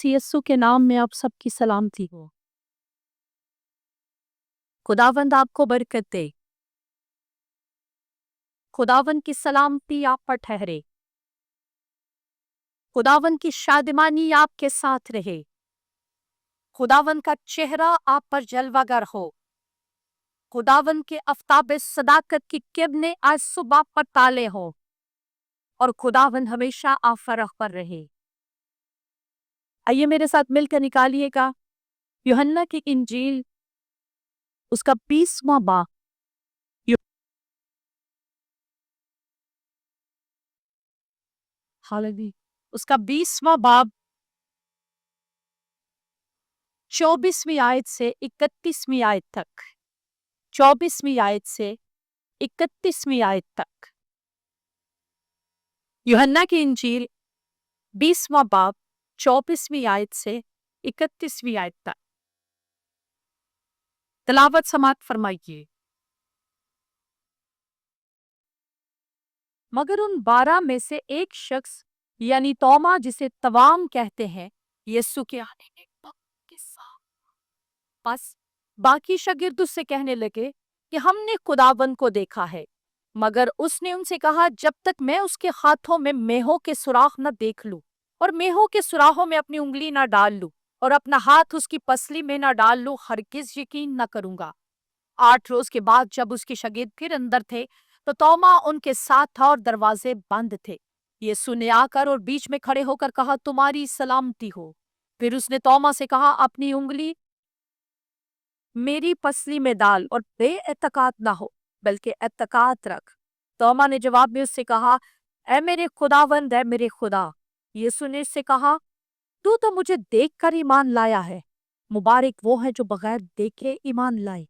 यीशु के नाम में आप सबकी सलामती हो। खुदावंद आपको बरकत दे। खुदावंद की सलामती आप पर ठहरे। खुदावंद की शादिमानी आपके साथ रहे। खुदावंद का चेहरा आप पर जलवागर हो। खुदावंद के आफ्ताब सदाकत की किरणें आज सुबह पर ताले हो और खुदावंद हमेशा आप फरह पर रहे। आइए मेरे साथ मिलकर निकालिएगा यूहन्ना की इंजील उसका 20वां बाब। हालेलुया। उसका 20वां बाब 24वीं आयत से 31वीं आयत तक। 24वीं आयत से 31वीं आयत तक। यूहन्ना की इंजील 20वां बाब 24वीं आयत से 31वीं आयत तक। तलावत समाप्त फरमाइए। मगर उन 12 में से एक शख्स यानी तोमा, जिसे तवाम कहते हैं, यीशु के आने के वक्त के पास बाकी शागिर्द उससे कहने लगे कि हमने खुदावंद को देखा है। मगर उसने उनसे कहा, जब तक मैं उसके हाथों में मेहों के सुराख न देख लूं और मेहों के सुराहों में अपनी उंगली न डाल लूं और अपना हाथ उसकी पसली में न डाल लूं, हरगिज यकीन न करूंगा। 8 रोज के बाद जब उसके शागिर्द फिर अंदर थे तो तोमा उनके साथ था और दरवाजे बंद थे। यीशु ने आकर और बीच में खड़े होकर कहा, तुम्हारी सलामती हो। फिर उसने तोमा से कहा, अपनी उंगली मेरी पसली में डाल और बेएतकाद ना हो बल्कि एतकाद रख। तोमा ने जवाब में उससे कहा, ऐ मेरे खुदावंद, ऐ मेरे खुदा। यीशु ने उससे कहा, तू तो मुझे देखकर ईमान लाया है। मुबारक वो है जो बगैर देखे ईमान लाए।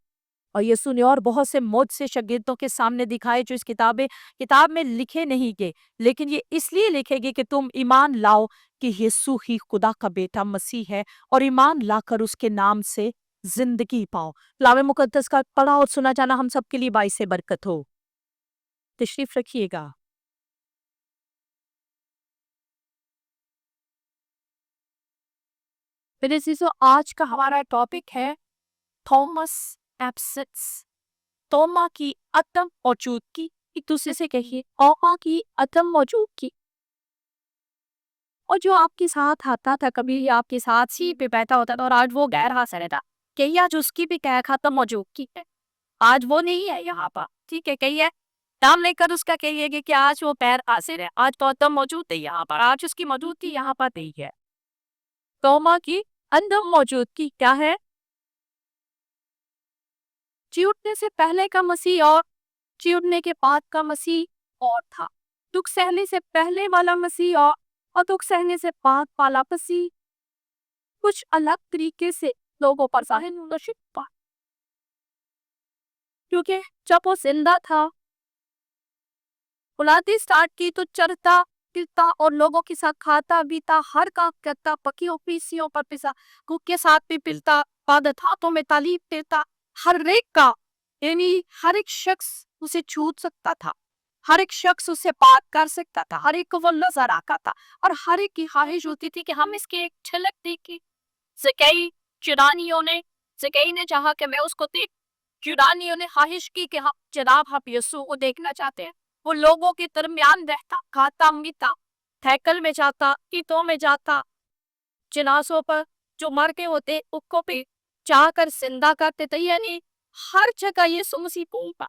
और यीशु ने और बहुत से मौज से शागिर्दों के सामने दिखाए जो इस किताब में लिखे नहीं गए, लेकिन ये इसलिए लिखे गए कि तुम ईमान लाओ कि यीशु ही खुदा का बेटा मसीह है और ईमान लाकर उसके नाम से जिंदगी पाओ। कलाम मुकद्दस का पढ़ा और सुना जाना हम सबके लिए बाइस से बरकत हो। तशरीफ रखिएगा। मेरे अजीजों, आज का हमारा टॉपिक है थॉमस एब्सेंस, तोमा की अदम मौजूदगी। एक दूसरे से कहिए, तोमा की अदम मौजूदगी। और जो आपके साथ आता था, कभी आपके साथ ही पे बैठा होता था और आज वो गैर हाजिर था, कहिए आज उसकी भी क्या खत्म मौजूदगी है। आज वो नहीं है यहाँ पर, ठीक है। कहिए, नाम लेकर उसका कहिए कि आज वो पैर हाजिर है, आज तो अदम मौजूद है यहाँ पर, आज उसकी मौजूदगी यहाँ पर नहीं है। तोमा की अदम मौजूदगी क्या है? जी उठने से पहले का मसीह और जी उठने के बाद का मसीह और था। दुख सहने से पहले वाला मसीह और दुख सहने से बाद वाला मसीह कुछ अलग तरीके से लोगों पर जाहिर नशीब पा, क्योंकि जब वो जिंदा था, औलादी स्टार्ट की तो चरता फिरता और लोगों के साथ खाता भी था, हर काम करता, पकियों पीसियों पर पिसा, कुक के साथ भी पिलता, इबादत हाथों में तालीम देता, हर एक का, यानी हर एक शख्स उसे छू सकता था, हर एक शख्स उससे बात कर सकता था, हर एक को वो नजर आता था और हर एक की ख्वाहिश होती थी कि हम इसकी एक झलक देखें। जकई चुरानियों ने जकई ने चाहा कि मैं उसको देख, चुरानियों ने ख्वाहिश की कि हम जनाब हम यीशु को देखना चाहते हैं। वो लोगों के दरमियान रहता, खाता मीता, थैकल में जाता, कीतों में जाता, जनासों पर जो मर के होते उसको भी चाह कर जिंदा करते थे, यानी हर जगह यीशु मसीह पहुंचा।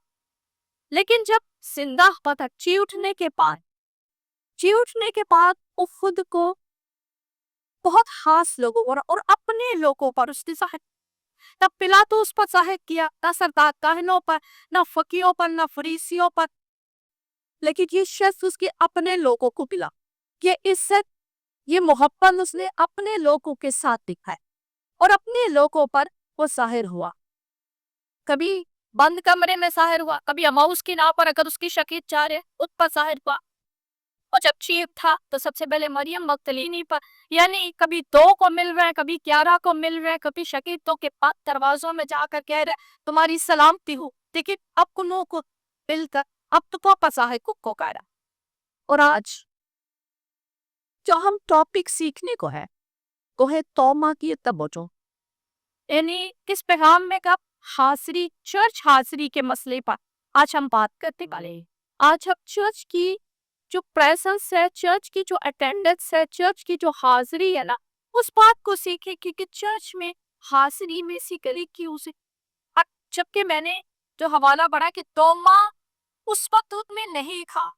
लेकिन जब जिंदा हुआ था, जी उठने के बाद वो खुद को बहुत खास लोगों पर और अपने लोगों पर उसने जाहिर, तब पिलातुस पर जाहिर किया, ना सरदार काहनों पर, ना फकीरों पर, ना फरीसियों पर, लेकिन ये शख्स उसके अपने लोगों को मिला। ये इज्जत, ये मोहब्बत उसने अपने लोगों के साथ दिखाई और अपने लोगों पर वो जाहिर हुआ। कभी बंद कमरे में जाहिर हुआ, कभी अमाउस की नाव पर अगर उसकी शकीत जा रहे उस पर जाहिर हुआ, और जब चीफ था तो सबसे पहले मरियम मगदलीनी पर, यानी कभी 2 को मिल रहा है, कभी 11 को मिल रहा है, कभी शकीतों के पास दरवाजों में जाकर कह रहे तुम्हारी सलामती हो। लेकिन अब कुनों को मिलकर अब तो वापस है कुक कह रहा। और आज जो हम टॉपिक सीखने को है कोहे तौमा की तवज्जो, यानी किस पैगाम में कब हाजिरी, चर्च हाजिरी के मसले पर आज हम बात करने वाले हैं। आज हम चर्च की जो प्रेजेंस है, चर्च की जो अटेंडेंस है, चर्च की जो हाजिरी है ना, उस बात को सीखे, क्योंकि चर्च में हाजिरी में सीखने की उसे। जबकि मैंने जो हवाला पढ़ा कि तोमा उस वक्त में नहीं खा,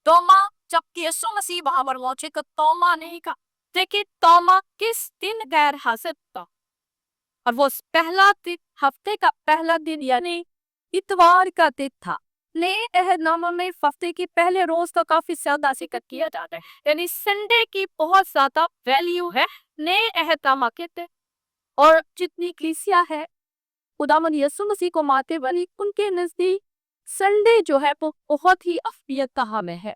तोमा जबकि यीशु मसीह वहां पर पहुंचे तो तोमा नहीं खा। देखिए तोमा किस दिन गैर हाजिर था, और वो पहला दिन, हफ्ते का पहला दिन यानी इतवार का दिन था। नए अहदनामा में हफ्ते के पहले रोज का काफी ज्यादा जिक्र किया जाता है, यानी संडे की बहुत ज्यादा वैल्यू है नए अहदनामा के दिन। और जितनी कलीसिया है खुदावंद यीशु मसीह को मानने वाली, उनके नजदीक संडे जो है वो बहुत ही अहमियत का हामिल है।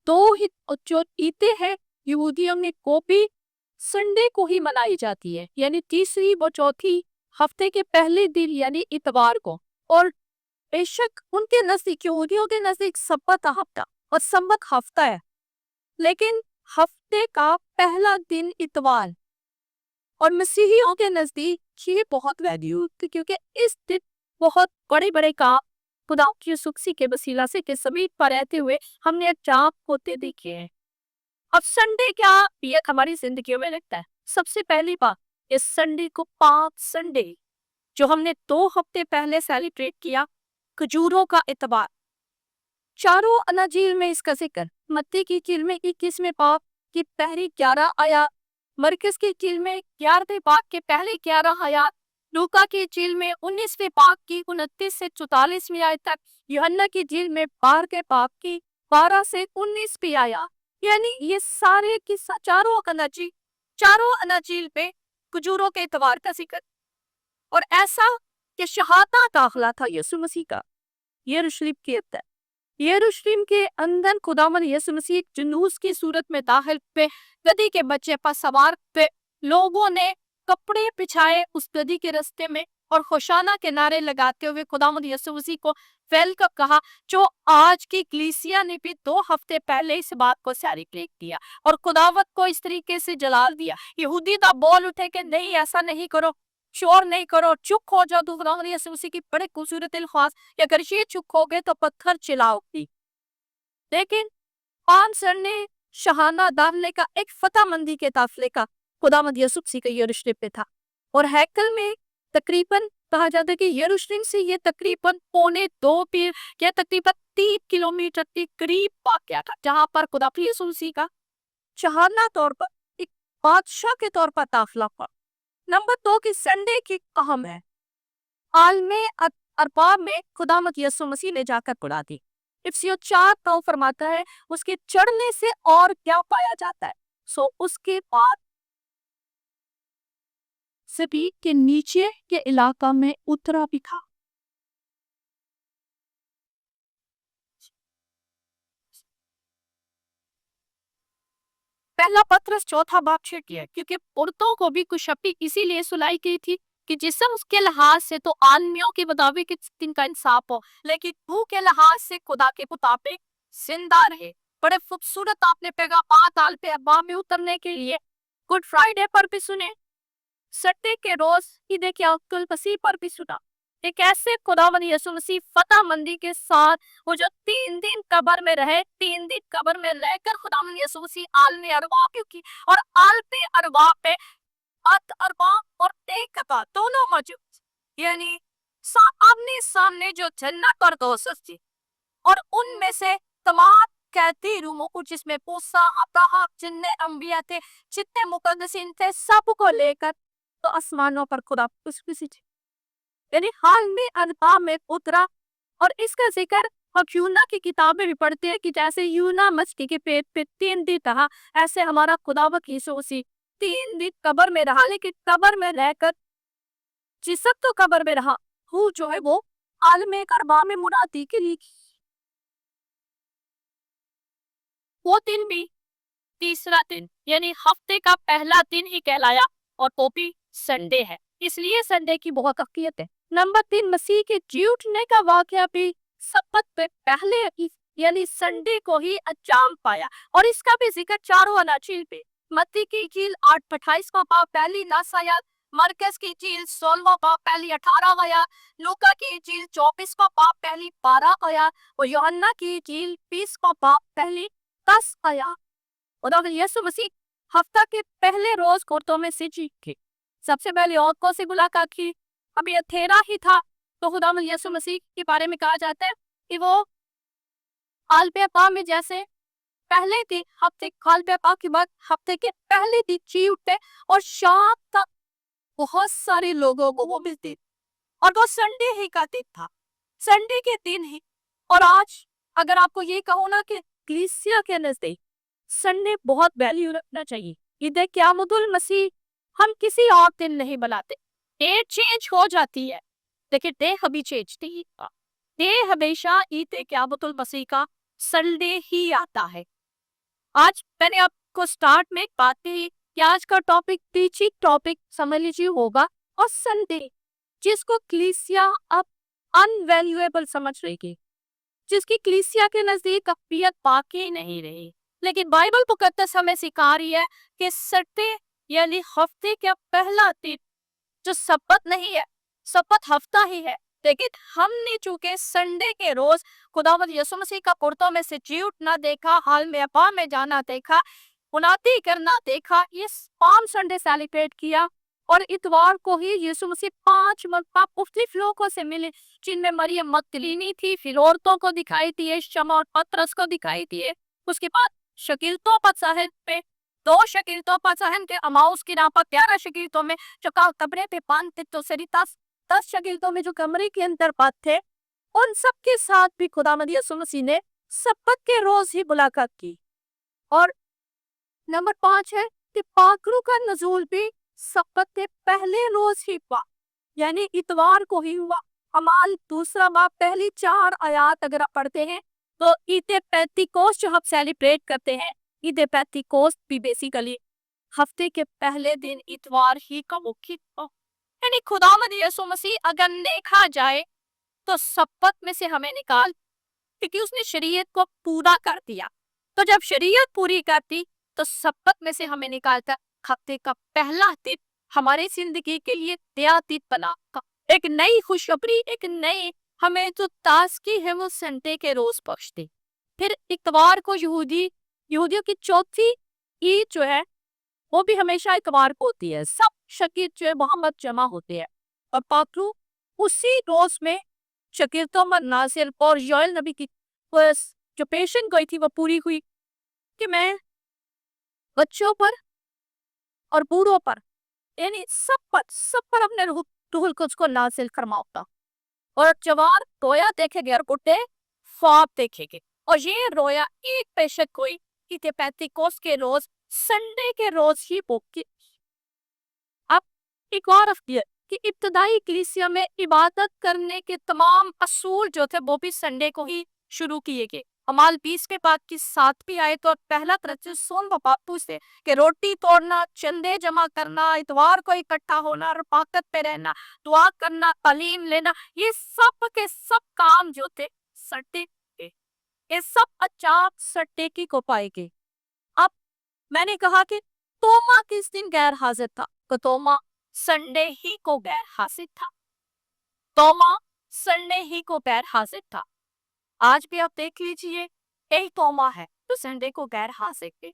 दो ही जो ईदें हैं यहूदियों में को भी संडे को ही मनाई जाती है, यानी तीसरी व चौथी हफ्ते के पहले दिन यानी इतवार को। और बेशक उनके नजदीक, यहूदियों के नजदीक सब्बत हफ्ता और संबत हफ्ता है, लेकिन हफ्ते का पहला दिन इतवार। और मसीहियों के नजदीक ये बहुत वैल्यू, क्योंकि इस दिन बहुत बड़े बड़े काम खुदा की सुखसी के वसीला से के समीप पर रहते हुए हमने अंजाम होते देखे हैं। अब संडे क्या ये हमारी जिंदगी में लगता है। सबसे पहली बात, इस संडे को पाक संडे जो हमने 2 हफ्ते पहले सेलिब्रेट किया, खजूरों का इतवार। चारों अनाजील में इसका जिक्र, मत्ती की इंजील में 21वें बाब की पहली 11 आयत, मरकस की इंजील में 11वें बाब के पहले 11 आयत, लूका की इंजील में 19वें बाब की 29 से 44वीं आयत तक, यूहन्ना की इंजील में 12वें बाब की 12 से 19वीं आयत। यानी ये सारे की चारों अनाजील पे खजूरों के इतवार का जिक्र। और ऐसा कि शहादा दाखिला था यीशु मसीह का यरूशलेम के अंदर। यरूशलेम के अंदर खुदावंद यीशु मसीह एक जुलूस की सूरत में दाखिल पे, गधी के बच्चे पर सवार पे, लोगों ने कपड़े बिछाए उस गधी के रास्ते में और खुशाना के नारे लगाते हुए खुदावंद यीशु मसीह को वेलकम कहा, जो आज की कलीसिया ने भी 2 हफ्ते पहले इस बात को सेलिब्रेट किया और खुदावत को इस तरीके से जलाल दिया। यहूदी दा बोल उठे कि नहीं ऐसा नहीं करो, शोर नहीं करो, चुप हो जाओ। तो खुदावंद यीशु मसीह की बड़े खूबसूरत अल्फाज, अगर ये चुप हो गए तो पत्थर चिल्लाओगी। लेकिन पांसर ने शहाना दाखिले का एक फतेहमंदी के काफिले का खुदावंद यीशु मसीह का यरूशलेम पे था। और हैकल में तकरीबन कहा जाता है कि यरूशलेम से ये तकरीबन 2.25 मील या तकरीबन 3 किलोमीटर के करीब वाक़या था, जहां पर खुदा यीशु मसीह का शहाना तौर पर एक बादशाह के तौर पर दाखिला हुआ। नंबर 2 की संडे की अहम है। आलमे अरबाब में खुदावंद यीशु मसीह ने जाकर पढ़ा दी। इफ्सियों 4 फरमाता है, उसके चढ़ने से और क्या पाया जाता है। सो उसके बाद सभी के नीचे के इलाका में उतरा भी था। पहला पत्रस 4 बाब किया, क्योंकि औरतों को भी कुशपी इसीलिए सुलाई गई थी कि जिसम उसके लिहाज से तो आदमियों के मुताबिक दिन का इंसाफ हो, लेकिन रूह के लिहाज से खुदा के मुताबिक जिंदा रहे। बड़े खूबसूरत आपने पैगाम ताल पे अब्बा में उतरने के लिए गुड फ्राइडे पर भी सुने, संडे के रोज ही देखिए अब्दुल मसीह पर भी सुना। एक ऐसे खुदावंद यीशु मसीह फतेहमंदी के साथ वो जो 3 दिन कब्र में रहे, 3 दिन कब्र में रहकर खुदावंद यीशु मसीह आलमे अरवा की, और आलमे अरवा पे अत अरवा और तेकबा दोनों मौजूद, यानी आमने सामने जो जन्नत और दोज़ख थी। और उनमें से तमाम कहती रूहों को, जिसमें मूसा, अब्राहम, जितने अंबिया थे, जितने मुकद्दसीन थे, सबको लेकर तो आसमानों पर खुदा खुशी थी, यानी हाल में अरबा में उतरा। और इसका जिक्र हम यूना की किताबें भी पढ़ते हैं कि जैसे यूना मछली के पेट पे 3 दिन रहा, ऐसे हमारा खुदावंद यीशु मसीह 3 दिन कब्र में रहा, लेकिन कब्र में रहकर जिसम तो कब्र में रहा, वो जो है वो आलमे अरबा में मुनादी के लिए वो दिन भी तीसरा दिन यानी हफ्ते का पहला दिन ही कहलाया, और वो भी संडे है, इसलिए संडे की बहुत अहमियत है। नंबर 3, मसीह के जी उठने का वाकया भी सब्बत पे पहले यानी संडे को ही अंजाम पाया, और इसका भी जिक्र चारों अनाजील पे, मत्ती की इंजील 8:28वां बाब पहली 10 आयत, मरकस की इंजील 16वां बाब पहली 18 आयत, लूका की इंजील 24वां बाब पहली 12 आयत और यूहन्ना की इंजील 20वां बाब पहली 10 आयत। खुदावंद यीशु मसीह हफ्ता के पहले रोज औरतों में से जी के सबसे पहले औरतों से मुलाकात की। अब यह थेरा ही था। तो खुदावंद यीशु मसीह के बारे में कहा जाता है कि वो आलबेपा में जैसे पहले दिन हफ्ते आलबेपा के बाद हफ्ते के पहले दिन जी उठते और शाम तक बहुत सारे लोगों को वो मिलते और वो संडे ही का दिन था, संडे के दिन ही। और आज अगर आपको ये कहो ना कि कलीसिया के नजदीक संडे बहुत वैल्यू रखना चाहिए, ईद क़यामतुल मसीह हम किसी और दिन नहीं बनाते। डेट चेंज हो जाती है लेकिन डे कभी चेंज नहीं होता। डे हमेशा ईद क़यामतुल मसीह का संडे ही आता है। आज मैंने आपको स्टार्ट में एक बात कही कि आज का टॉपिक टीचिंग टॉपिक समझ लीजिए होगा और संडे जिसको कलीसिया अब अनवैल्यूएबल समझ रही है, जिसकी कलीसिया के नजदीक अहमियत बाकी नहीं रही। लेकिन बाइबल मुकद्दस हमें सिखा रही है कि संडे यानी हफ्ते का पहला दिन जो सब्बत नहीं है, सब्बत हफ्ता ही है, लेकिन हमने चूंकि संडे के रोज खुदावंद यीशु मसीह का पुरतों में से जी उठना देखा, हाल में अपा में जाना देखा, उन्नति करना देखा, ये पाम संडे सेलिब्रेट किया। और इतवार को ही यीशु मसीह 5 मरतबा मुख्तलिफ लोगों से मिले, जिनमें मरियम मगदलीनी थी, फिर औरतों को दिखाई दिए, शमौन और पतरस को दिखाई दिए। उसके बाद शकीलतों पर साहिब पे 2 शकीलतों पर साहिब के अमाउस की राह पर 11 शकीलतों में जो कमरे पे पान थे, तो सरी 10 शकीलतों में जो कमरे के अंदर बात थे, उन सब के साथ भी खुदावंद यीशु मसीह ने सब्बत के रोज ही मुलाकात की। और नंबर 5 है कि पाकरू का नजूल भी सब्बत के पहले रोज ही हुआ, यानी इतवार को ही हुआ। अमाल 2 बाब पहली 4 आयत अगर आप पढ़ते हैं तो ईद पेंतिकोस्त जो हम सेलिब्रेट करते हैं, ईद पेंतिकोस्त भी बेसिकली हफ्ते के पहले दिन इतवार ही का मुख्य, यानी खुदावंद यीशु मसीह अगर देखा जाए तो सब्बत में से हमें निकाल, क्योंकि उसने शरीयत को पूरा कर दिया। तो जब शरीयत पूरी करती तो सब्बत में से हमें निकालता हफ्ते का पहला दिन हमारी जिंदगी के लिए नया दिन बना, एक नई खुशखबरी, एक नई हमें जो ताजगी है वो संडे के रोज बख्शती। फिर इतवार को यहूदियों की चौथी ईद जो है वो भी हमेशा इतवार को होती है। सब शकील जो है मोहम्मद जमा होते हैं और पाकरू उसी रोज में शकीलतों में नासिर और योएल नबी की जो पेशन गई थी वो पूरी हुई कि मैं बच्चों पर और बूढ़ों पर, यानी सब पर अपने रूहुल कुद्स को नासिल फरमाऊंगा। और जवान रोया देखेंगे और बुढ़े ख्वाब देखेंगे। और ये रोया एक पेशक कोई ईद पेंतिकोस्त के रोज संडे के रोज ही बोकी। अब एक और अफियत कि इब्तदाई कलीसिया में इबादत करने के तमाम असूल जो थे वो भी संडे को ही शुरू किए गए। अमाल 20 के बाद की 7वीं आयत और पहला तरज सोन बापू से कि रोटी तोड़ना, चंदे जमा करना, इतवार को इकट्ठा होना, रफाकत पे रहना, दुआ करना, तालीम लेना, ये सब के सब काम जो थे संडे के, ये सब अचानक संडे की को पाएंगे। अब मैंने कहा कि तोमा किस दिन गैर हाजिर था, तो तोमा संडे ही को गैर हाजिर था। तोमा संडे ही को गैर हाजिर था। आज भी आप देख लीजिए यही तोमा है तो संडे को गैर हाजिर है।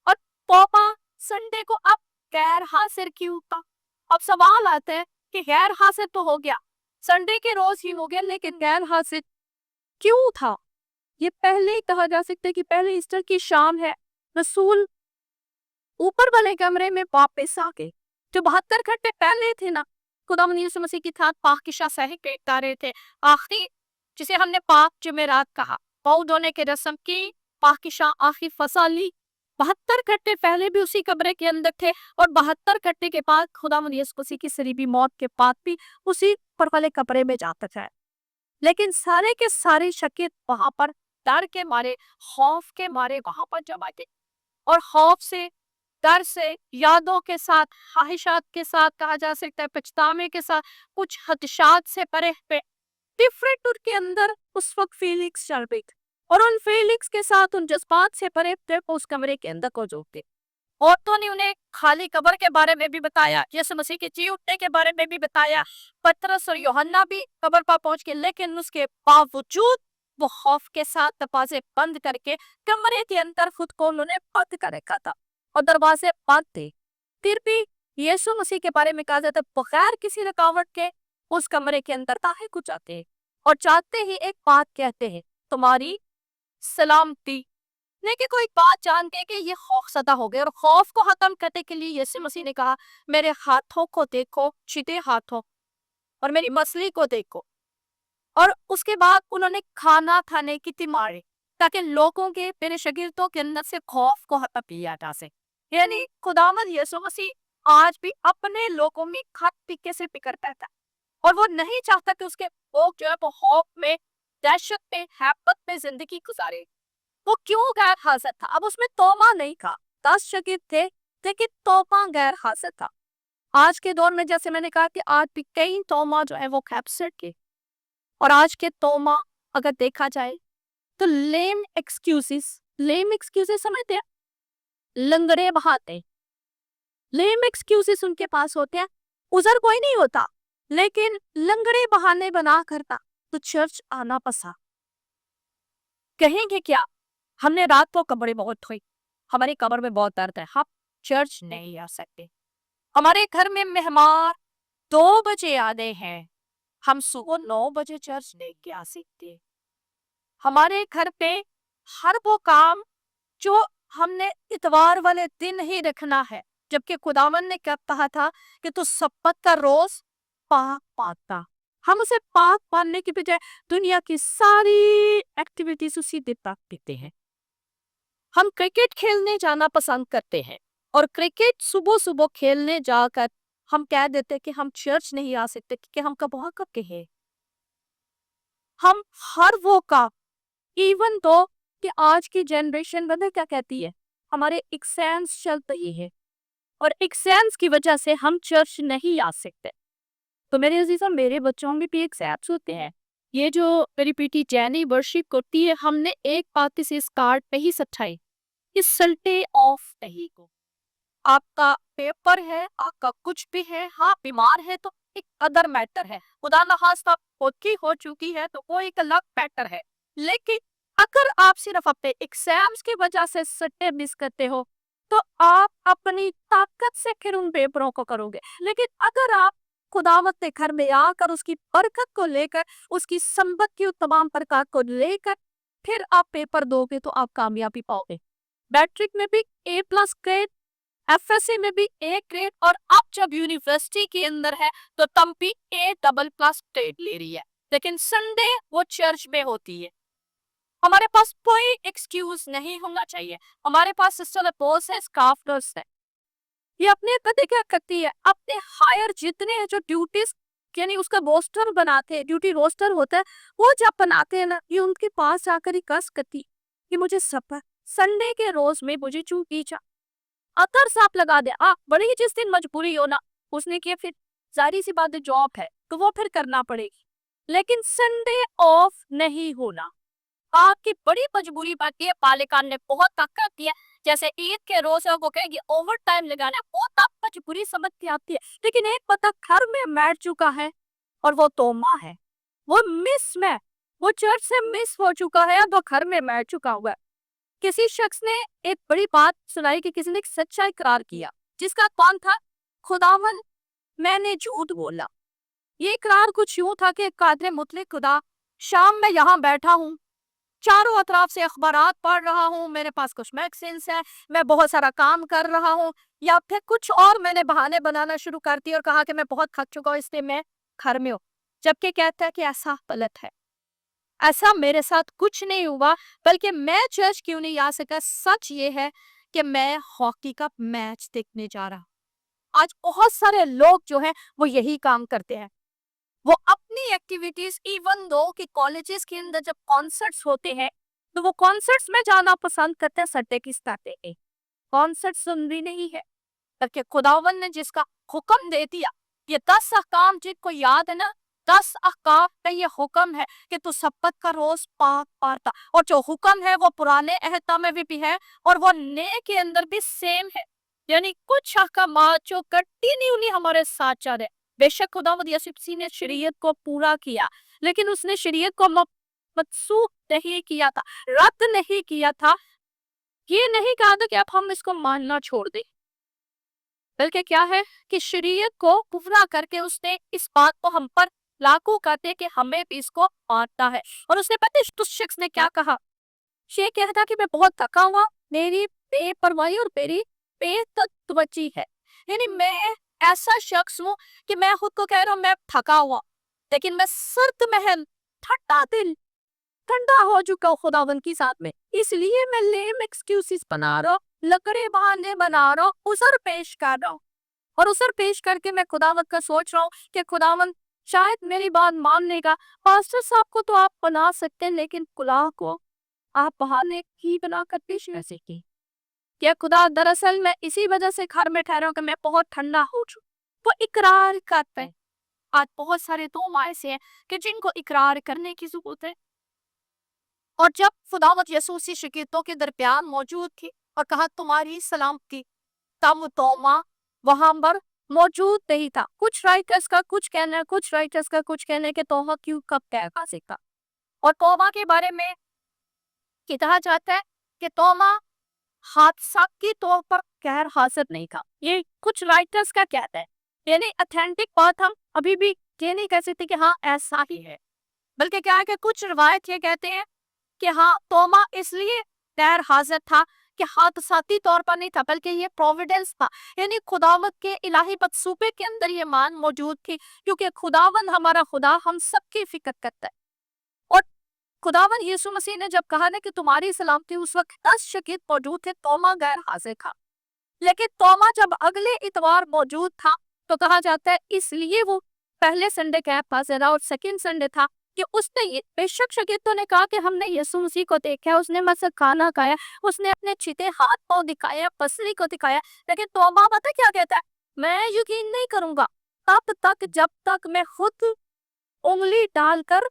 और तोमा संडे को अब गैर हाजिर क्यों था? अब सवाल आता है कि गैर हाजिर तो हो गया, संडे के रोज ही हो गया, लेकिन गैर हाजिर क्यों था? ये पहले ही कहा जा सकता है कि पहले ईस्टर की शाम है, रसूल ऊपर वाले कमरे में वापस आ गए। जो 72 घंटे पहले थे ना, खुदावंद यीशु मसीह की थात पाकशाह सहित देखता रहे थे। आखिरी जिसे हमने पाक जुमेरात कहा, पाँव धोने के रस्म की पाकशाह आखिरी फसा ली। 72 घंटे पहले भी उसी कमरे के अंदर थे और 72 घंटे के बाद खुदावंद यीशु मसीह की सलीबी मौत के बाद भी उसी ऊपर वाले कमरे में जाता था। लेकिन सारे के सारे शकील वहां पर डर के मारे, खौफ के मारे वहां पर जमा थे। और खौफ से, डर से, यादों के साथ, ख्वाहिशात के साथ, कहा जा सकता है पछतावे के साथ, कुछ हदशात से परे पे डिफरेंट उनके अंदर उस वक्त फीलिंग्स चल रही थी। और उन फीलिंग्स के साथ, उन जज्बात से परे पे उस कमरे के अंदर को जोड़ते। औरतों ने उन्हें खाली कब्र के बारे में भी बताया, यीशु मसीह के जी उठने के बारे में भी बताया। पतरस और यूहन्ना भी कब्र पर पहुंच के, लेकिन उसके बावजूद वो खौफ के साथ दरवाजे बंद करके कमरे के अंदर खुद को उन्होंने बंद कर रखा था और दरवाजे बंद थे। फिर भी यीशु मसीह के बारे में कहा जाता है बगैर किसी रुकावट के उस कमरे के अंदर ताहे को जाते हैं और जाते ही एक बात कहते हैं, तुम्हारी सलामती। लेकिन कोई बात जान के कि ये खौफसदा हो गए और खौफ को खत्म करने के लिए यीशु मसीह ने कहा, मेरे हाथों को देखो, सीधे हाथों, और मेरी मसली को देखो। और उसके बाद उन्होंने खाना खाने की तीमारी, ताकि लोगों के, मेरे शागिर्दों के अंदर से खौफ को खत्म किया जा सके। यानी खुदावंद यीशु मसीह आज भी अपने लोगों में खत पिके से फिक्र करता है और वो नहीं चाहता कि उसके लोग जो है वो खौफ में, दहशत में, हैबत में जिंदगी गुजारे। वो क्यों गैर हाजिर था? अब उसमें तोमा नहीं था, 10 शागिर्द थे, लेकिन तोमा गैर हाजिर था। आज के दौर में जैसे मैंने कहा कि आज भी कई तोमा जो है वो कैप्चर के, और आज के तोमा अगर देखा जाए तो लेम एक्सक्यूजेस समझते हैं, लंगड़े बहाते, लेम एक्सक्यूजेस उनके पास होते हैं। उधर कोई नहीं होता, लेकिन लंगड़े बहाने बना करता तो चर्च आना पसा। कहेंगे क्या? हमने रात को कब्रें बहुत धोई, हमारी कब्र में बहुत दर्द है, हम चर्च नहीं आ सकते। हमारे घर में मेहमान 2 बजे आने हैं, हम सुबह 9 बजे चर्च नहीं आ सकते। हमारे घर पे हर वो काम जो हमने इतवार वाले दिन ही रखना है, जबकि खुदावन ने क्या कहा था कि तू सब्बत का रोज पाक पाता, हम उसे पाक पाने की बजाय दुनिया की सारी एक्टिविटीज उसी दिन पाक देते हैं। हम क्रिकेट खेलने जाना पसंद करते हैं और क्रिकेट सुबह सुबह खेलने जाकर हम कह देते हैं कि हम चर्च नहीं आ सकते क्योंकि हम कब वहां कब के हैं। हम हर वो का, इवन तो कि आज की जनरेशन बता क्या कहती है, हमारे एग्जाम्स चल रही है और एग्जाम्स की वजह से हम चर्च नहीं आ सकते। तो मेरे अजीज़ों, मेरे बच्चों में भी एग्जाम्स होते हैं। ये जो मेरी बेटी जैनी वर्शिप करती है, हमने एक बात इस कार्ड पे ही सच्चाई, इस संडे ऑफ नहीं को, आपका पेपर है, आपका कुछ भी है, हाँ बीमार है तो एक अदर मैटर है, खुदा न खास्ता खुद की हो चुकी है तो वो एक अलग मैटर है। लेकिन अगर आप सिर्फ अपने एग्जाम्स की वजह से संडे मिस करते हो तो आप अपनी ताकत से फिर उन पेपरों को करोगे। लेकिन अगर आप खुदावत के घर में आकर उसकी बरकत को लेकर, उसकी संपत्ति की तमाम प्रकार को लेकर फिर आप पेपर दोगे तो आप कामयाबी पाओगे। मैट्रिक में भी A+ ग्रेड, एफएससी में भी A ग्रेड, और अब जब यूनिवर्सिटी के अंदर है तो तब भी A++ ग्रेड ले रही है। लेकिन संडे वो चर्च में होती है। हमारे पास कोई एक्सक्यूज नहीं होना चाहिए। हमारे पास सिस्टर बॉस है, स्टाफ नर्स है, ये अपने पते क्या करती है, अपने हायर जितने जो ड्यूटीज यानी उसका रोस्टर बनाते हैं, ड्यूटी रोस्टर होता है, वो जब बनाते हैं ना, ये उनके पास जाकर ही कस करती कि मुझे सब संडे के रोज में मुझे चूकी चा अतर साफ लगा दे। बड़ी जिस दिन मजबूरी हो ना, उसने किया, फिर जारी सी बात है जॉब है तो वो फिर करना पड़ेगी, लेकिन संडे ऑफ नहीं होना आपकी बड़ी मजबूरी बात है। पालिकान ने बहुत ताकत दिया, जैसे ईद के रोज वो कहेगी ओवर टाइम लगाना, वो तब मजबूरी समझ के आती है। लेकिन एक पता घर में बैठ चुका है और वो तोमा है, वो मिस में, वो चर्च से मिस हो चुका है, वो घर में बैठ चुका हुआ है। किसी शख्स ने एक बड़ी बात सुनाई कि किसी ने एक सच्चा इकरार किया, जिसका कौन था? खुदावन मैंने झूठ बोला। ये इकरार कुछ यूं था कि कादरे मुतलिक खुदा, शाम में यहाँ बैठा हूँ, चारों अतराफ से अखबारात पढ़ रहा हूँ, मेरे पास कुछ मैगजीन्स है, मैं बहुत सारा काम कर रहा हूँ, या फिर कुछ और मैंने बहाने बनाना शुरू कर दिए और कहा कि मैं बहुत थक चुका हूँ इसलिए मैं घर में हूँ। जबकि कहता है कि ऐसा गलत है, ऐसा मेरे साथ कुछ नहीं हुआ, बल्कि मैं चर्च क्यों नहीं आ सका, सच ये है कि मैं हॉकी का मैच देखने जा रहा। आज बहुत सारे लोग जो हैं वो यही काम करते हैं, वो अपनी एक्टिविटीज, इवन दो कि कॉलेजेस के अंदर जब कॉन्सर्ट्स होते हैं तो वो कॉन्सर्ट्स में जाना पसंद करते हैं, संडे की स्टार्टिंग कॉन्सर्ट सुन रही नहीं है, बल्कि खुदावन ने जिसका हुक्म दे दिया, ये 10 अहकाम जिनको याद है ना, 10 अहकाम का ये हुक्म है कि तू सब्बत का रोज पाक पाता, और जो हुक्म है वो पुराने अहद में भी है और वो नए के अंदर भी सेम है। یعنی کچھ احکامات جو کنٹینیولی ہمارے ساتھ چل رہے. بے شک خداوند یسوع مسیح نے شریعت کو پورا کیا، لیکن اس نے شریعت کو منسوخ نہیں کیا تھا، رد نہیں کیا تھا. یہ نہیں کہا تھا کہ اب ہم اس کو ماننا چھوڑ دیں، بلکہ کیا ہے کہ شریعت کو پورا کر کے اس نے اس بات کو ہم پر لاگو کر دیا کہ ہمیں بھی اس کو ماننا ہے. اور اس نے پتہ ہے اس شخص نے کیا کہا؟ یہ کہتا کہ میں بہت تھکا ہوا، میری بے پرواہی اور میری بے توجہی ہے. یعنی میں ایسا شخص ہوں کہ میں خود کو کہہ رہا ہوں میں تھکا ہوا، لیکن میں سرد محل ٹھنڈا دل ٹھنڈا ہو چکا ہوں خداوند کی ذات میں. اس لیے میں لیم ایکسکیوزز بنا رہا ہوں، لکڑے بہانے بنا رہا ہوں، عذر پیش کر رہا ہوں. اور عذر پیش کر کے میں خداوند کا سوچ رہا ہوں کہ خداوند شاید میری بات ماننے کا. پاسٹر صاحب کو تو آپ بنا سکتے ہیں، لیکن کلاہ کو آپ بہانے کی بنا کر پیش کیسے کی؟ کہ خدا دراصل میں اسی وجہ سے گھر میں ٹھہرا ہوں کہ میں بہت ٹھنڈا ہو چکا. وہ اقرار کرتے ہیں. آج بہت سارے توم ایسے ہیں کہ جن کو اقرار کرنے کی ضرورت ہے. اور جب خداوند یسوع مسیح شاگردوں کے درمیان موجود تھی اور کہا تمہاری سلامتی، تب توما وہاں پر موجود نہیں تھا. کچھ رائٹرز کا کچھ کہنا ہے، کچھ رائٹرز کا کچھ کہنا ہے کہ توما کیوں کب کہہ سکتا. اور توما کے بارے میں کہا جاتا ہے کہ توما حادثہ کے طور پر غیر حاضر نہیں تھا. یہ کچھ رائٹرز کا کہتا ہے. یعنی اتھینٹک بات ہم ابھی بھی یہ نہیں کہہ سکتے کہ ہاں ایسا ہی ہے، بلکہ کیا ہے کہ کچھ روایت یہ کہتے ہیں کہ ہاں توما اس لیے غیر حاضر تھا کہ حادثاتی طور پر نہیں تھا، بلکہ یہ پروویڈنس تھا. یعنی خداوند کے الہی منصوبے کے اندر یہ مان موجود تھی، کیونکہ خداوند ہمارا خدا ہم سب کی فکر کرتا ہے. اور خداوند یسوع مسیح نے جب کہا نا کہ تمہاری سلامتی، اس وقت 10 شاگرد موجود تھے، توما غیر حاضر تھا. لیکن توما جب اگلے اتوار موجود تھا تو کہا جاتا ہے اس لیے وہ پہلے سنڈے غیر حاضر رہا. اور سیکنڈ سنڈے تھا کہ اس نے بے شک شاگردوں نے کہا کہ ہم نے یسوع مسیح کو دیکھا، اس نے مجھ سے کھانا کھایا، اس نے اپنے چھیتے ہاتھ پاؤں دکھایا، پسلی کو دکھایا. لیکن توما پتہ کیا کہتا ہے؟ میں یقین نہیں کروں گا تب تک جب تک میں خود انگلی ڈال کر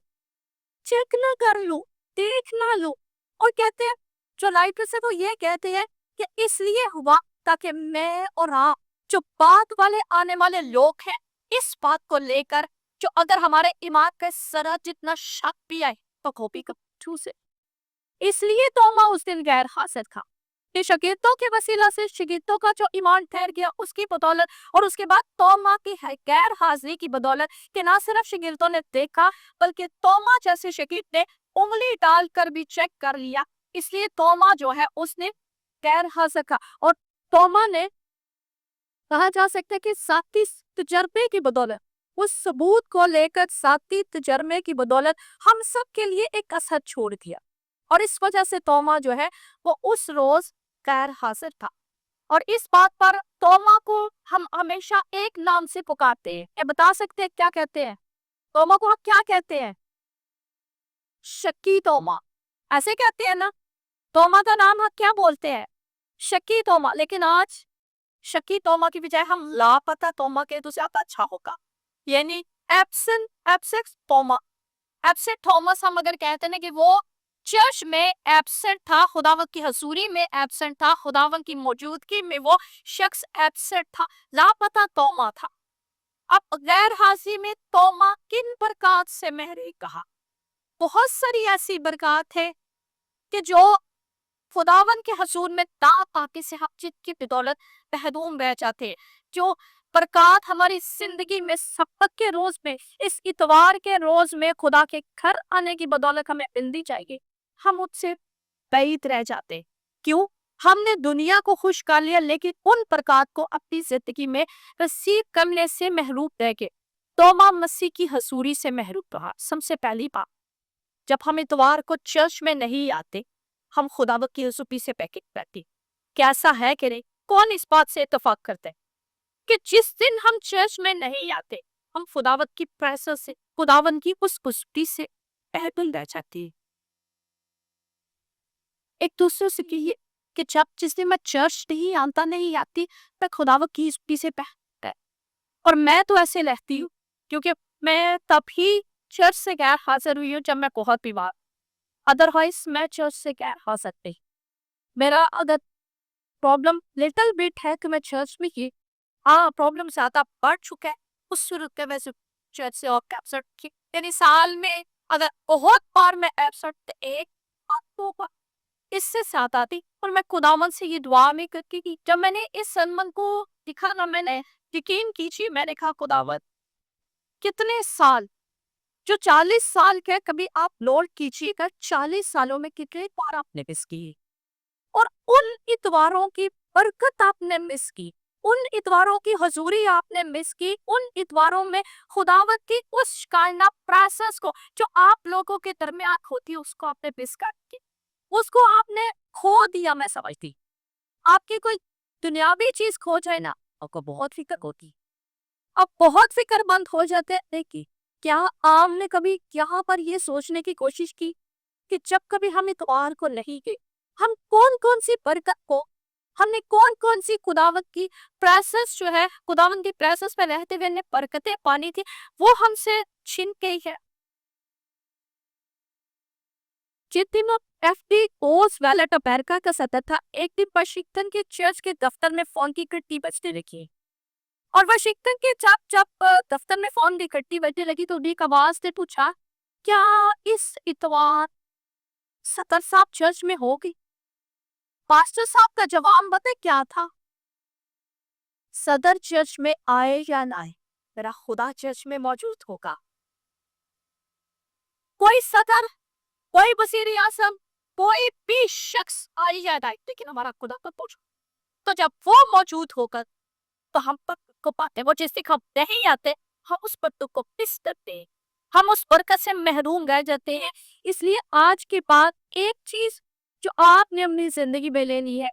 چیک نہ کر لوں، دیکھ نہ لوں. اور کہتے ہیں جو رائٹر سے وہ یہ کہتے ہیں کہ اس لیے ہوا تاکہ میں اور آپ جو بعد والے آنے والے لوگ ہیں اس بات کو لے کر جو اگر ہمارے ایمان کا ذرا جتنا شک بھی آئے تو کھوپی کا چھو سے. اس لیے توما اس دن غیر حاضر تھا کہ شاگردوں کے وسیلہ سے شاگردوں کا جو ایمان ٹھہر گیا اس کی بدولت، اور اس کے بعد توما کی غیر حاضری کی بدولت کہ نہ صرف شاگردوں نے دیکھا بلکہ توما جیسے شاگرد نے انگلی ڈال کر بھی چیک کر لیا. اس لیے توما جو ہے اس نے غیر حاضر تھا. اور توما نے کہا جا سکتا ہے کہ ذاتی تجربے کی بدولت، اس ثبوت کو لے کر ذاتی تجربے کی بدولت ہم سب کے لیے ایک اثر چھوڑ دیا. اور اس وجہ سے توما جو ہے وہ اس روز غیر حاضر تھا. اور اس بات پر توما کو ہم ہمیشہ ایک نام سے پکارتے ہیں. یہ بتا سکتے ہیں کیا کہتے ہیں؟ توما کو ہم کیا کہتے ہیں؟ شکی توما. ایسے کہتے ہیں نا. توما کا نام ہم کیا بولتے ہیں؟ شکی توما. لیکن آج شکی توما کی بجائے ہم لاپتہ توما کے تو زیادہ اچھا ہوگا. یعنی ایبسنٹ توما. ایبسنٹ تومس ہم اگر کہتے ہیں کہ وہ چرچ میں ایبسنٹ تھا، خداوند کی حضوری میں ایبسنٹ تھا، خداوند کی موجودگی میں وہ شخص ایبسنٹ تھا، لاپتہ توما تھا. اب غیر حاضری میں توما کن برکات سے محروم کہا؟ بہت ساری ایسی برکات ہے کہ جو خداوند کے حضور میں پاکی سے ہم جن کی بدولت محروم رہ جاتے ہیں. جو برکات ہماری زندگی میں سبت کے روز میں، اس اتوار کے روز میں خدا کے گھر آنے کی بدولت ہمیں ملتی جائے گی، ہم اس سے بعید رہ جاتے. کیوں؟ ہم نے دنیا کو خوش کر لیا لیکن ان برکات کو اپنی زندگی میں رسید کرنے سے محروم رہ گئے. توما مسیح کی حضوری سے محروم رہا. سب سے پہلی بات، جب ہم اتوار کو چرچ میں نہیں آتے ہم خداوند کی حضوری سے پیکٹ کرتے. کیسا ہے کہ نہیں؟ کون اس بات سے اتفاق کرتے ہیں کہ جس دن ہم چرچ میں نہیں آتے ہم خداوند کی پریزنس سے، خداوند کی اس حضوری سے محروم رہ جاتے ہیں. ایک دوسرے سے کہیے کہ جس دن میں چرچ نہیں آتی میں خداوند کی حضوری سے محروم. اور میں تو ایسے رہتی ہوں کیونکہ میں تبھی چرچ سے غیر حاضر ہوئی ہوں جب میں بہت بیمار. ادروائز میں چرچ سے غیر حاضر نہیں. میرا اگر प्रॉब्लम लिटिल बिट है कि मैं चर्च में ही प्रॉब्लम ज़्यादा बढ़ चुका है। उस सूरत में मैं चर्च से ऑफ एब्सेंट थी, यानी साल में अगर बहुत बार मैं एब्सेंट तो 1 बार 2 बार इससे ज़्यादा थी। और मैं खुदावंद से ये दुआ में करती कि जब मैंने इस सनमन को दिखा ना, मैंने यकीन कीजिए, मैंने कहा खुदावंद कितने साल, जो 40 साल के कभी आप नोट कीजिएगा, 40 सालों में कितने बार आपने मिस की, और उन इतवारों की बरकत आपने मिस की, उन इतवारों की हजूरी आपने मिस की, उन इतवारों में खुदावत की उस कायना प्रोसेस को जो आप लोगों के दरमियान होती है उसको आपने मिस कर दी, उसको आपने खो दिया। मैं समझती आपकी कोई दुनियावी चीज खो जाए ना, आपको बहुत फिक्र होती, अब बहुत फिक्रमंद हो जाते हैं कि क्या आपने कभी यहाँ पर ये सोचने की कोशिश की कि जब कभी हम इतवार को नहीं गए, हम कौन कौन सी बरकत को, हमने कौन कौन सी खुदावत की प्रेसेस जो है, खुदावत की प्रेसेस में रहते हुए ने बरकतें पानी थी, वो हमसे छिन गई है। जितिनो एफडी ओस वैलेट अमेरिका का सदर था। एक दिन वाशिंगटन के चर्च के दफ्तर में फोन की घंटी बजने लगी, और वाशिंगटन के जब जब दफ्तर में फोन की घंटी बजने लगी तो उन्हीं आवाज ने पूछा, क्या इस इतवार सदर साहब चर्च में होगी? पास्टर साहब का जवाब पता क्या था? सदर चर्च में आए या ना आए, मेरा खुदा चर्च में मौजूद होगा। कोई सदर, कोई वजीर आजम, कोई भी शख्स आए या ना आए, लेकिन हमारा खुदा पर पहुंचो, तो जब वो मौजूद होकर तो हम पर को पाते, वो जिस दिन हम नहीं आते हम उस पर को मिस करते हैं, हम उस बरकत से महरूम रह जाते हैं। इसलिए आज के बाद एक चीज जो आपने अपनी जिंदगी में लेनी है,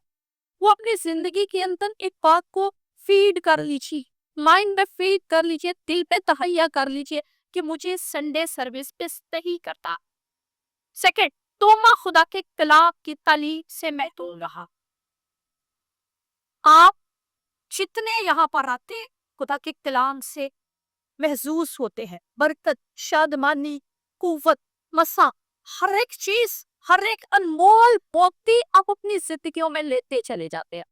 वो अपनी जिंदगी के अंदर एक बात को फीड कर लीजिए, माइंड में फीड कर लीजिए, दिल पे तहैया कर लीजिए कि मुझे संडे सर्विस पे नहीं करता। सेकंड, तो मैं खुदा के कलाम की तालीम से महसूस रहा। आप जितने यहाँ पर आते हैं खुदा के कलाम से महसूस होते हैं, बरकत, शादमानी, कुव्वत, मसा, हर एक चीज, हर एक अनमोल मोती आप अपनी जिंदगियों में लेते चले जाते हैं।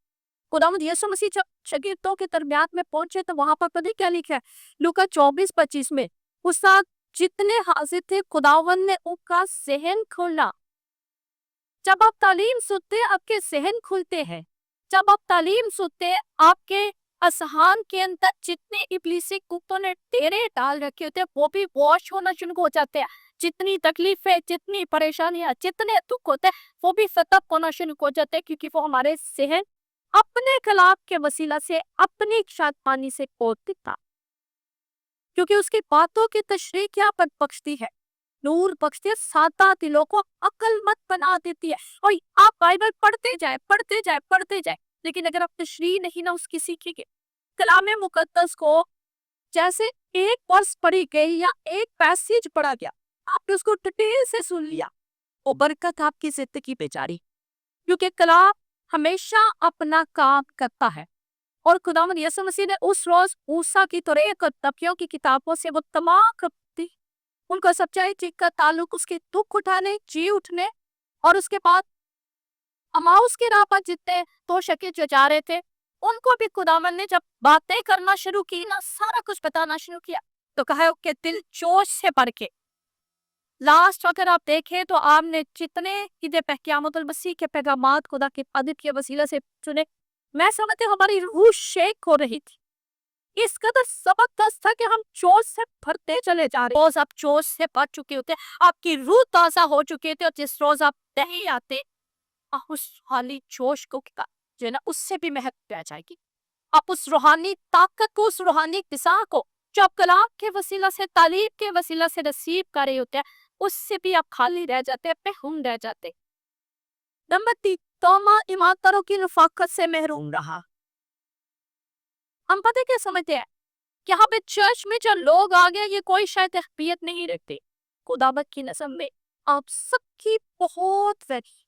खुदावंद यीशु मसीह जब शागिर्दों के दरमियान में पहुंचे तो वहां पर पता क्या लिखा है? लूका 24-25 में उस साथ जितने हाजिर थे खुदावंद ने उनका जहन खोला। जब आप तालीम सुनते हैं आपके जहन खुलते हैं, जब आप तालीम सुनते हैं आपके असहान के अंदर जितने इब्लीसी कुत्तों ने डेरे डाल रखे होते हैं वो भी वॉश होना शुरू हो जाते हैं। जितनी तकलीफें, जितनी परेशानियां, जितने दुख होते हैं वो भी खत्म होना शुरू हो जाते हैं, क्योंकि वो हमारे जहन अपने कलाम के वसीला से अपनी शादमानी से खोलती था, क्योंकि उसकी बातों की तशरीह क्या बख्शती है, नूर बख्शती है, सादा दिलों को अक्लमंद बना देती है। और आप बाइबल पढ़ते जाए पढ़ते जाए पढ़ते जाए, लेकिन अगर आप तशरीह नहीं ना उसकी सीखेंगे, कलामे मुकद्दस को जैसे एक वर्स पढ़ी गई या एक पैसेज पढ़ा गया, आपने उसको डिटेल से सुन लिया, वो बरकत आपकी जिंदगी पे जारी, क्योंकि कलाम हमेशा अपना काम करता है। और खुदावंद यीशु मसीह ने उस रोज मूसा की तौरात और नबियों की किताबों से वो तमाम खबरें, उनको सच्चाई चीज का ताल्लुक उसके दुख उठाने, जी उठने, और उसके बाद अमाउस के राह पर जितने तो शकील जो जा रहे थे उनको भी खुदावंद ने जब बातें करना शुरू की ना, सारा कुछ बताना शुरू किया, तो कहा कि दिल जोश से भर के लास्ट अगर आप देखें तो आपने जितने क़यामतुल मसीह के पैगामात खुदा के अदब के वसीला से सुने, मैं समझती हूँ हमारी रूह शेक हो रही थी। इस कदर जबरदस्त था कि हम जोश से भरते चले जा रहे। रोज आप जोश से भर चुके होते, आपकी रूह ताजा हो चुके थे, और जिस रोज आप नहीं आते उस हाली जोश को जो है ना उससे भी महक पै जाएगी। आप उस रूहानी ताकत को, उस रूहानी दिशा को जो आप कलाम के वसीला से, तालीम के वसीला से नसीब कर रहे होते हैं, उससे भी आप खाली रह जाते हैं, बेहुम रह जाते। नंबर 3, तोमा ईमानदारों की रफाकत से महरूम रहा। हम पता क्या समझते हैं कि यहाँ पे चर्च में जो लोग आ गए ये कोई शायद अहमियत नहीं रखते। खुदावंद की नज़र में आप सबकी बहुत वैल्यू,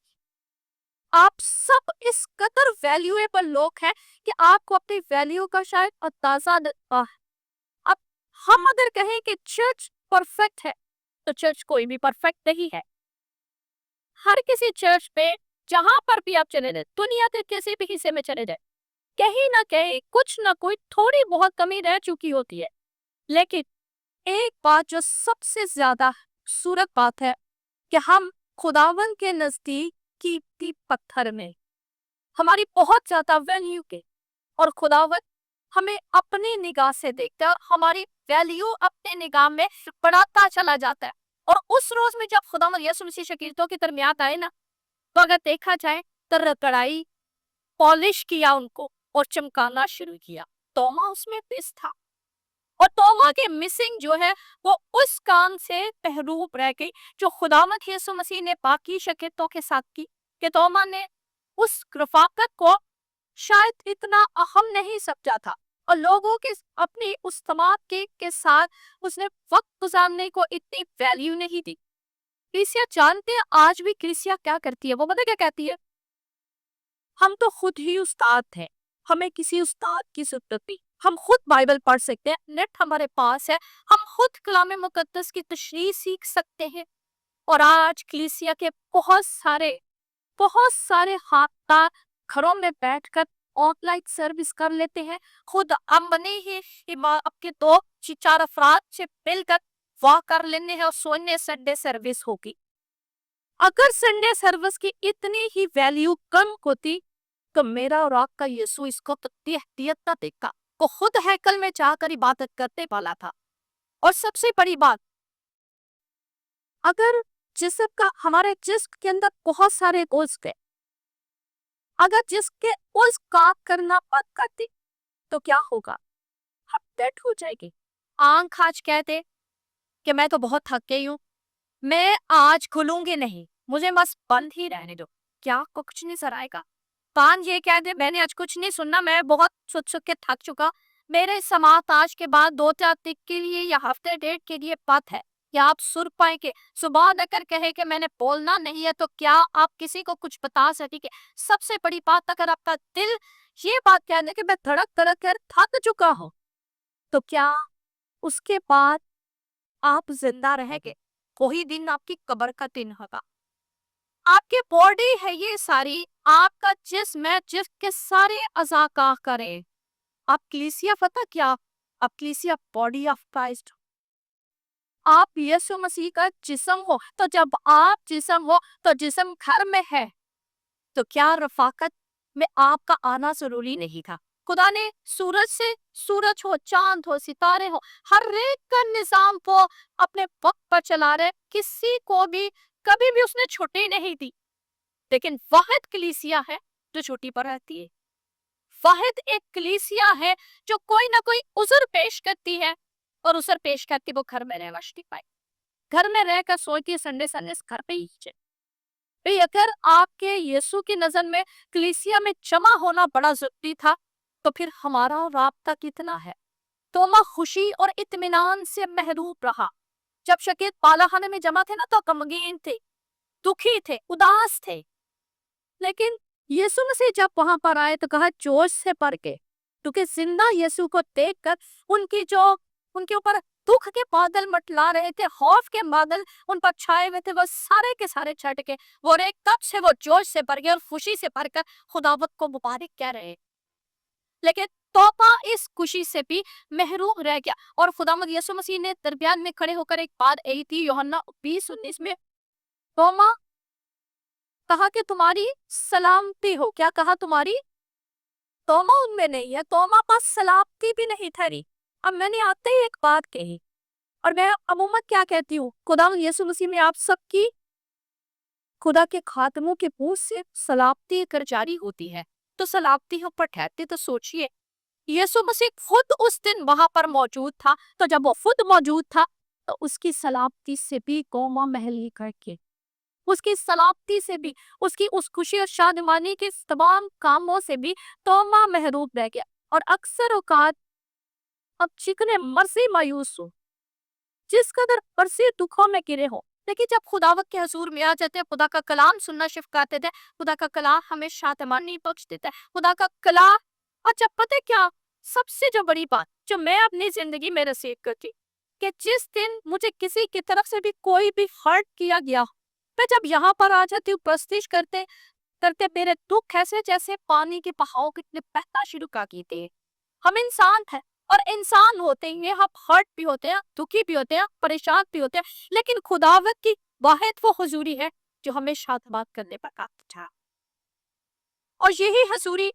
आप सब इस कदर वैल्यूएबल लोग हैं कि आपको अपनी वैल्यू का शायद अंदाजा अब हम अगर कहें कि चर्च परफेक्ट है तो चर्च कोई भी परफेक्ट नहीं है। हर किसी चर्च में जहां पर भी आप चले जाए, दुनिया के किसी भी हिस्से में चले जाए, कहीं ना कहीं कुछ ना कोई थोड़ी बहुत कमी रह चुकी होती है। लेकिन एक बात जो सबसे ज्यादा खूबसूरत बात है कि हम खुदावन के नजदीक कीमती पत्थर में हमारी बहुत ज्यादा वैल्यू के, और खुदावन हमें अपनी निगाह से देखता है और हमारी वैल्यू अपने निगाह में बढ़ाता चला जाता है। और उस रोज में जब खुदावन यीशु मसीह शकीलतों के दरमियान आए ना, तो अगर देखा जाए तो कढ़ाई पॉलिश किया उनको और चमकाना शुरू किया। तोमा उसमें मिस था, और तोमा के मिसिंग जो है वो उस काम से महरूम रह गई जो खुदावंद यीशु मसीह ने बाकी शकीलतों के साथ की। कि तोमा ने उस रफाकत को शायद इतना अहम नहीं समझा था, और लोगों के अपनी उस तमाम के साथ उसने वक्त गुजारने को इतनी वैल्यू नहीं दी। कलीसिया जानते हैं आज भी कलीसिया क्या करती है? वो पता क्या कहती है? हम तो खुद ही उस्ताद हैं, हमें किसी उस्ताद की जरूरत नहीं, हम खुद बाइबल पढ़ सकते हैं, नेट हमारे पास है, हम खुद कलाम मुकद्दस की तशरीह सीख सकते हैं। और आज कलीसिया के बहुत सारे खानदान घरों में बैठकर ऑनलाइन सर्विस कर लेते हैं, खुद अपने ही आपके 2-4 अफराद से मिलकर वाह कर लेने हैं और सोने संडे सर्विस होगी। अगर संडे सर्विस की इतनी ही वैल्यू कम होती तो मेरा और आपका यीशु इसको कितनी अहमियत ना देगा, वो खुद हैकल में जाकर इबादत करने वाला था। और सबसे बड़ी बात, अगर जिस्म का हमारे जिस्म के अंदर बहुत सारे उज़्व है, अगर जिसके उस काम करना बंद कर दे तो क्या होगा? हम डेड हो जाएंगे। आंख आज कहते कि मैं तो बहुत थक गई हूँ, मैं आज खुलूंगी नहीं, मुझे बस बंद ही रहने दो, क्या कुछ नहीं सर आएगा। कान ये कह दे मैंने आज कुछ नहीं सुनना, मैं बहुत सुन के थक चुका, मेरे समात आज के बाद 2-4 दिन के लिए या हफ्ते डेढ़ के लिए बात है, क्या आप सुन पाएंगे? सुबह अगर कहे कि मैंने बोलना नहीं है तो क्या आप किसी को कुछ बता सकेंगे? सबसे बड़ी बात, अगर आपका दिल ये बात कह दे कि मैं धड़क धड़क कर थक चुका हूँ, तो क्या उसके बाद आप जिंदा रहेंगे? वही दिन आपकी कब्र का दिन होगा। आपके बॉडी है ये सारी, आपका जिस्म है जिसके सारे अज़ा काम करें। आप कलीसिया पता क्या? आप कलीसिया बॉडी ऑफ क्राइस्ट, आप यीशु मसीह का जिस्म हो। तो जब आप जिस्म हो तो जिस्म घर में है, तो क्या रफाकत में आपका आना जरूरी नहीं था? खुदा ने सूरज हो, चांद हो, सितारे हो, हर एक का निजाम वो अपने वक्त पर चला रहे, किसी को भी कभी भी उसने छुट्टी नहीं दी। लेकिन वाहिद कलीसिया है जो छुट्टी पर रहती है, वाहिद एक कलीसिया है जो कोई ना कोई उज़र पेश करती है, और उज़र पेश करके वो घर में रहना नहीं पाए, घर में रहकर सोचती है संडे संडे घर पे ही जाए। भाई अगर आपके यीशु की नजर में कलीसिया में जमा होना बड़ा जरूरी था, तो फिर हमारा राब्ता कितना है? तोमा खुशी और इत्मीनान से महरूम रहा। जब शकील पालाखाने में जमा थे ना, तो गमगीन थे, दुखी थे, उदास थे। लेकिन यीशु मसीह जब वहां पर आए तो कहा जोश से भर के, क्योंकि जिंदा यीशु को देखकर उनके ऊपर दुख के बादल मटला रहे थे, खौफ के बादल उन पर छाए हुए थे, वो सारे के सारे छट के वो एक तब से वो जोश से भर गए और खुशी से भरकर खुदावत को मुबारक कह रहे। लेकिन तोबा इस खुशी से भी महरूम रह गया, और खुदावंद यीशु मसीह ने दरमियान में खड़े होकर एक बात कही थी, यूहन्ना 20:19 में, तोमा कहा कि तुम्हारी सलामती हो। क्या कहा? तुम्हारी। तोमा उनमें नहीं है, तोमा पास सलामती भी नहीं ठहरी। अब मैंने आते ही एक बात कही, और मैं अमूमन क्या कहती हूँ, खुदा यीशु मसीह में आप सबकी खुदा के खातमों के मुंह से सलामती कर जारी होती है, तो सलामती हम पर ठहरती। तो सोचिए, यीशु मसीह खुद उस दिन वहां पर मौजूद था, तो जब वो खुद मौजूद था तो उसकी सलामती से भी कौमा महली करके, उसकी सलामती से भी, उसकी उस खुशी और शादमानी के तमाम कामों से भी तोमा महरूम रह गया। और अक्सर औकात अब चिकने मर्जी मायूस हो, जिस कदर मर्जी दुखों में गिरे हो, लेकिन जब खुदावत के हजूर में आ जाते हैं, खुदा का कलाम सुनना शिफ करते थे, खुदा का कलाम हमें शादमानी बख्श देता है, खुदा का कलाम। अच्छा पता है क्या सबसे जो बड़ी बात जो मैं अपनी जिंदगी में रसीद करती, कि जिस दिन मुझे किसी की तरफ से भी कोई भी हर्ट किया गया, मैं जब यहाँ पर आ जाती हूँ प्रस्तिश करते, करते मेरे दुख ऐसे जैसे पानी के बहाव कितने बहना शुरू कर देते हैं। हम इंसान हैं और इंसान होते ही हम हर्ट भी होते हैं, दुखी भी होते हैं, परेशान भी होते हैं, लेकिन खुदावत की वाहिद वो हुजूरी है जो हमें शादबाद करने पर काफी था। और यही हजूरी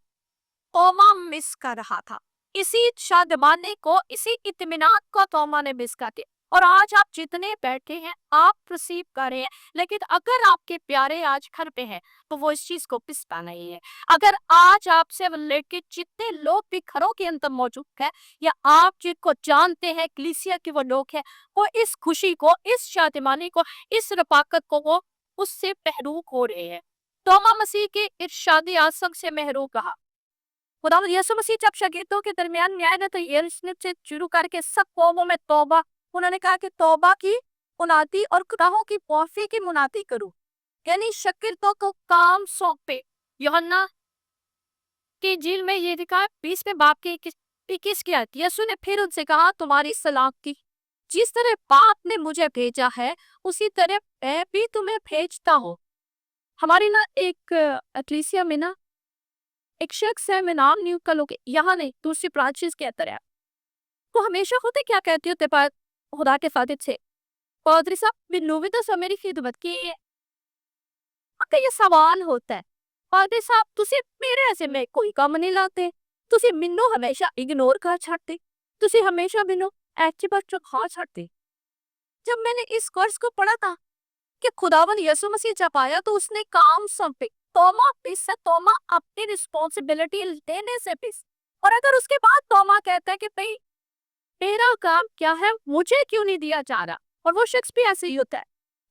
तोमा मिस कर रहा था। इसी शादमाने को, इसी इत्मीनान को तोमा ने मिस कर दिया। और आज आप जितने बैठे हैं आप रिसीव कर रहे हैं, लेकिन अगर आपके प्यारे आज घर पे हैं तो वो इस चीज को पिस पा नहीं है। अगर आज आपसे रिलेटेड जितने लोग भी घरों के अंदर मौजूद है या आप जिनको जानते हैं कलीसिया के वो लोग हैं, वो इस खुशी को, इस शादमानी को, इस रफाकत को वो उससे महरूम हो रहे हैं। तोमा मसीह के इरशादी आसम से महरूम रहा। खुदावंद यीशु मसीह जब शागिर्दों के दरमियान न्याय ने तैयारी से शुरू करके सब कौमों में तौबा, उन्होंने कहा कि तौबा की मुनादी और गुनाहों की माफी की मुनादी करूं, यानी शागिर्दों को काम सौंपे। यूहन्ना की इंजील में ये लिखा है 20वें बाब के 21 की आयत, यीशु ने फिर उनसे कहा तुम्हारी सलाह की, जिस तरह बाप ने मुझे भेजा है उसी तरह मैं भी तुम्हें भेजता हूँ। हमारी ना एक एटलीसिया में ना एक शख्स है, मैं नाम नहीं का लोग यहाँ नहीं दूसरी ब्रांचेस के अंदर है, वो हमेशा होते क्या कहती होते पर खुदा के फादिद से पादरी साहब बिन्नू भी तो मेरी खिदमत की है। अगर ये सवाल होता है पादरी साहब तुसी मेरे ऐसे में कोई काम नहीं लाते, तुसी मिन्नू हमेशा इग्नोर कर छाड़ते, तुसी हमेशा मिन्नू एक्टिव पर खा छाड़ते। जब मैंने इस कोर्स को पढ़ा था कि खुदावन यीशु मसीह जब आया तो उसने काम सौंपे, तोमा पिस है, तोमा अपनी रिस्पॉन्सिबिलिटी लेने से पिस। और अगर उसके बाद तोमा कहता है कि भाई मेरा काम क्या है, मुझे क्यों नहीं दिया जा रहा, और वो शख्स भी ऐसे ही होता है,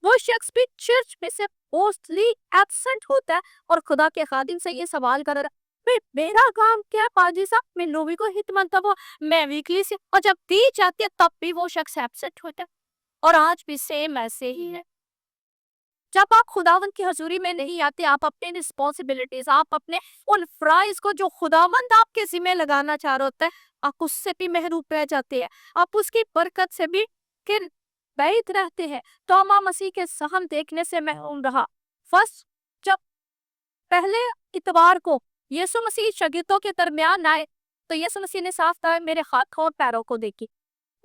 वो शख्स भी चर्च में से मोस्टली एब्सेंट होता है और खुदा के खादिम से ये सवाल कर रहा है मेरा काम क्या है पाजी साहब, मैं लोगों को हितमंद वो मैं वीकली से, और जब दी जाती है तब भी वो शख्स एब्सेंट होता है। और आज भी सेम ऐसे ही है। जब आप खुदावंद की हजूरी में नहीं आते, आप अपने रिस्पॉन्सिबिलिटीज, आप अपने उन फ्राइज को जो खुदावंद आपके जिम्मे लगाना चाह रहा होता है, आप उससे भी महरूम रह जाते हैं, आप उसकी बरकत से भी फिर बैठ रहते हैं। तोमा मसीह के सहम देखने से महरूम रहा। फर्स्ट जब पहले इतवार को यीशु मसीह शागिर्दों के दरमियान आए तो यीशु मसीह ने साफ कहा मेरे हाथों और पैरों को देखी।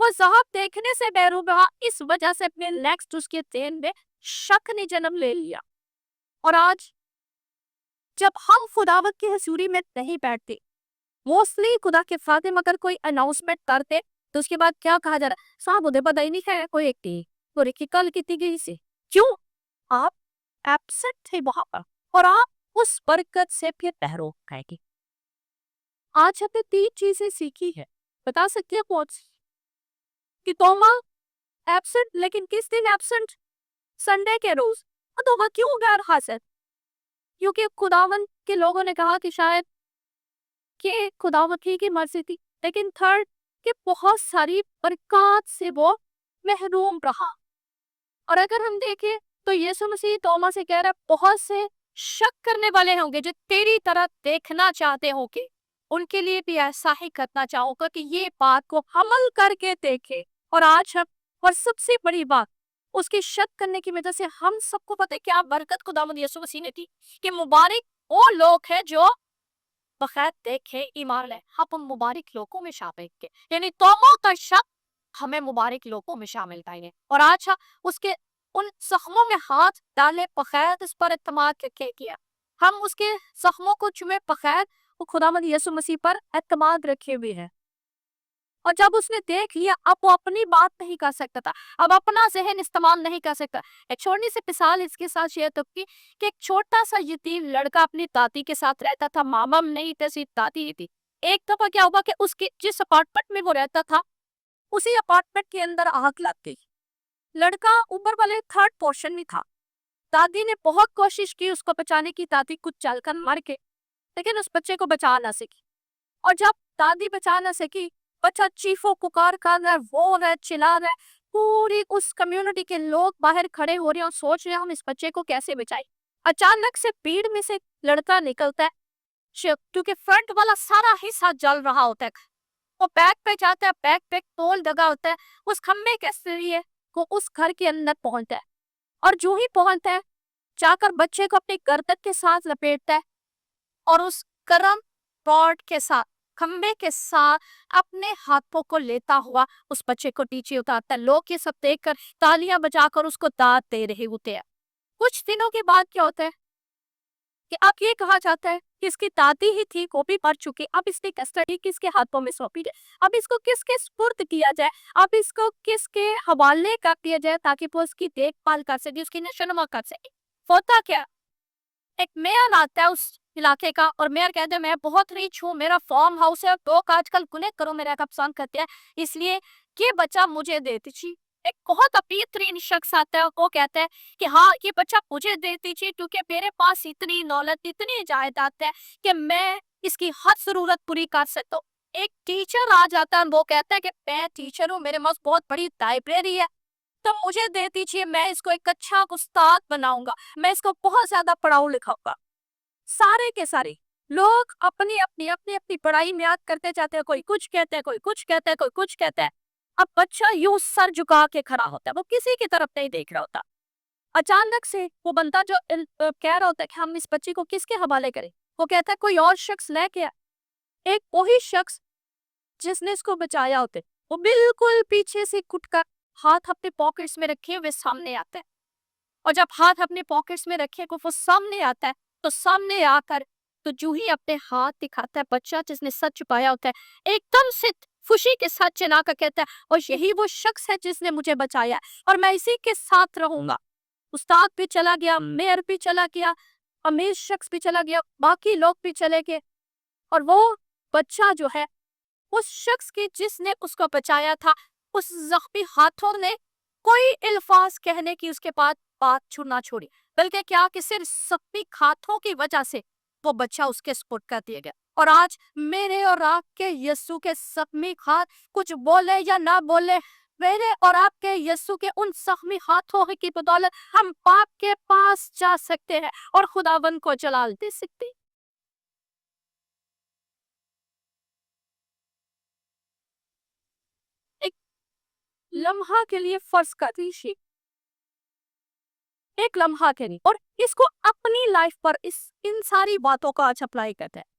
वो ज़हाब देखने से महरूम रहा, इस वजह से अपने नेक्स्ट उसके देन में शक ने जन्म ले लिया। और आज जब हम खुदावत की हजूरी में नहीं बैठते, मोस्टली खुदा के फातिम अगर कोई अनाउंसमेंट करते तो उसके बाद क्या कहा जा रहा है, साहब उधर पता ही नहीं है कोई एक तो रेखी कल की गई से, क्यों आप एब्सेंट थे वहां पर और आप उस बरकत से फिर बहरो खाएगी। आज हमने 3 चीजें सीखी है, बता सकते हैं कौन सी? कि तोमा एब्सेंट, लेकिन किस दिन एब्सेंट? संडे के रोज। तो वह क्यों गैर हाजिर? क्योंकि खुदावन के लोगों ने कहा कि शायद कि खुदावत की मर्जी थी। लेकिन थर्ड कि बहुत सारी बरकत से वो महरूम रहा। और अगर हम देखें तो यीशु मसीह तोमा से कह रहा है बहुत से शक करने वाले होंगे जो तेरी तरह देखना चाहते होंगे, उनके लिए भी ऐसा ही करना चाहूंगा कि ये बात को अमल करके देखे। और आज हम, और सबसे बड़ी बात, उसके शक करने की वजह से हम सबको पता है क्या बरकत खुदावंद यीशु मसीह ने दी कि मुबारक वो लोग हैं जो बगैर देखे ईमान लाए। हम उन मुबारक लोगों में शामिल के, यानी तोमा का शक हमें मुबारक लोगों में शामिल करेंगे। और आज उसके उन जख्मों में हाथ डाले बगैर इस पर एतमाद करके किया, हम उसके जख्मों को चुमे बगैर वो खुदावंद यीशु मसीह पर एतमाद रखे हुए हैं। और जब उसने देख लिया अब वो अपनी बात नहीं कर सकता था, अब अपना जहन इस्तेमाल नहीं कर सकता। एक छोटी सी मिसाल इसके साथ शेयर तो की कि एक छोटा सा यतीम लड़का अपनी दादी के साथ रहता था, मामा नहीं थे, सिर्फ दादी ही थी। एक दफा क्या हुआ कि उसके जिस अपार्टमेंट में वो रहता था उसी अपार्टमेंट के अंदर आग लग गई। लड़का ऊपर वाले 3rd पोर्शन में था। दादी ने बहुत कोशिश की उसको बचाने की, दादी कुछ चलकर मर के, लेकिन उस बच्चे को बचा ना सकी। और जब दादी बचा ना सकी, बच्चा चीखो पुकार कर रहा है, रो रहा है, चिल्ला रहा है, पूरी उस कम्युनिटी के लोग बाहर खड़े हो रहे हैं और सोच रहे हैं हम इस बच्चे को कैसे बचाएं। अचानक से भीड़ में से लड़का निकलता है, क्योंकि फ्रंट वाला सारा हिस्सा जल रहा होता है। वो बैक पे जाता है, बैक पे तोल लगा होता है, उस खम्बे के जरिए को उस घर के अंदर पहुंचता है। और जो ही पहुंचता है, جا کر بچے کو اپنی گردن کے ساتھ لپیٹتا ہے اور اس گرم راڈ کے ساتھ کھمبے کے ساتھ اپنے ہاتھوں کو لیتا ہوا اس بچے کو نیچے اتارتا ہے. لوگ یہ سب دیکھ کر تالیاں بجا کر اس کو داد دے رہے ہوتے ہیں. کچھ دنوں کے بعد کیا ہوتا ہے کہ اب یہ کہا جاتا ہے کہ اس کی دادی ہی تھی، وہ بھی مر چکی. اب اس کی کسٹڈی کس کے ہاتھوں میں سونپی جائے؟ اب اس کو کس کے سپرد کیا جائے؟ اب اس کو کس کے حوالے کر دیا جائے تاکہ وہ اس کی دیکھ بھال کر سکے، اس کی نشوونما کر سکے؟ ہوتا کیا، ایک میئر آتا ہے اس علاقے کا اور میئر کہتے ہیں میں بہت ریچ ہوں، میرا فارم ہاؤس ہے اور لوگ آج کل گنہ کرو میرا کا پسند کرتے ہیں، اس لیے یہ بچہ مجھے دے دیجیے. ایک بہت امیر ترین شخص آتا ہے اور وہ کہتا ہے کہ ہاں یہ بچہ مجھے دے دیجیے کیونکہ میرے پاس اتنی دولت اتنی جائیداد ہے کہ میں اس کی ہر ضرورت پوری کر سکتا ہوں. ایک ٹیچر آ جاتا ہے، وہ کہتا ہے کہ میں ٹیچر ہوں، میرے پاس بہت بڑی لائبریری ہے، تو مجھے دے دیجیے، میں اس کو ایک اچھا استاد بناؤں گا، میں اس کو بہت زیادہ پڑھاؤں لکھاؤں گا. سارے کے سارے لوگ اپنی پڑھائی میں یاد کرتے جاتے ہیں، کوئی کچھ کہتے ہیں، کوئی کچھ کہتا ہے، کوئی کچھ کہتا ہے. اب بچہ یوں سر جھکا کے کھڑا ہوتا ہے، وہ کسی کی طرف نہیں دیکھ رہا ہوتا. اچانک سے وہ بندہ جو کہہ رہا ہوتا ہے کہ ہم اس بچے کو کس کے حوالے کریں، وہ کہتا ہے کوئی اور شخص لے کے ایک وہی شخص جس نے اس کو بچایا ہوتا ہے وہ بالکل پیچھے سے کٹ کر ہاتھ اپنے پاکٹس میں رکھے ہوئے سامنے آتا ہے. اور جب ہاتھ اپنے پاکٹس میں رکھے کو وہ سامنے آتا ہے تو سامنے آ کر تو جو ہی اپنے ہاتھ دکھاتا ہے بچہ جس نے سر چھپایا ہوتا ہے، ایک دم سے خوشی کے ساتھ چلا کر کہتا ہے اور یہی وہ شخص ہے جس نے مجھے بچایا ہے اور میں اسی کے ساتھ رہوں گا. استاد بھی چلا گیا، میئر بھی چلا گیا، امیر شخص بھی چلا گیا، باقی لوگ بھی چلے گئے اور وہ بچہ جو ہے اس شخص کی جس نے اس کو بچایا تھا، اس زخمی ہاتھوں نے کوئی الفاظ کہنے کی اس کے بعد بات چھوڑنا چھوڑی، بلکہ کیا کہ صرف زخمی ہاتھوں کی وجہ سے وہ بچہ اس کے سپرد کر دیا گیا. اور آج میرے اور آپ کے یسوع کے زخمی ہاتھ کچھ بولے یا نہ بولے، میرے اور آپ کے یسوع کے ان زخمی ہاتھوں کی بدولت ہم باپ کے پاس جا سکتے ہیں اور خداوند کو جلال دے سکتے ہیں. ایک لمحہ کے لیے فرض کر دیجیے، ایک لمحہ کے لیے، اور اس کو اپنی لائف پر ان ساری باتوں کا آج اپلائی کرتے ہیں.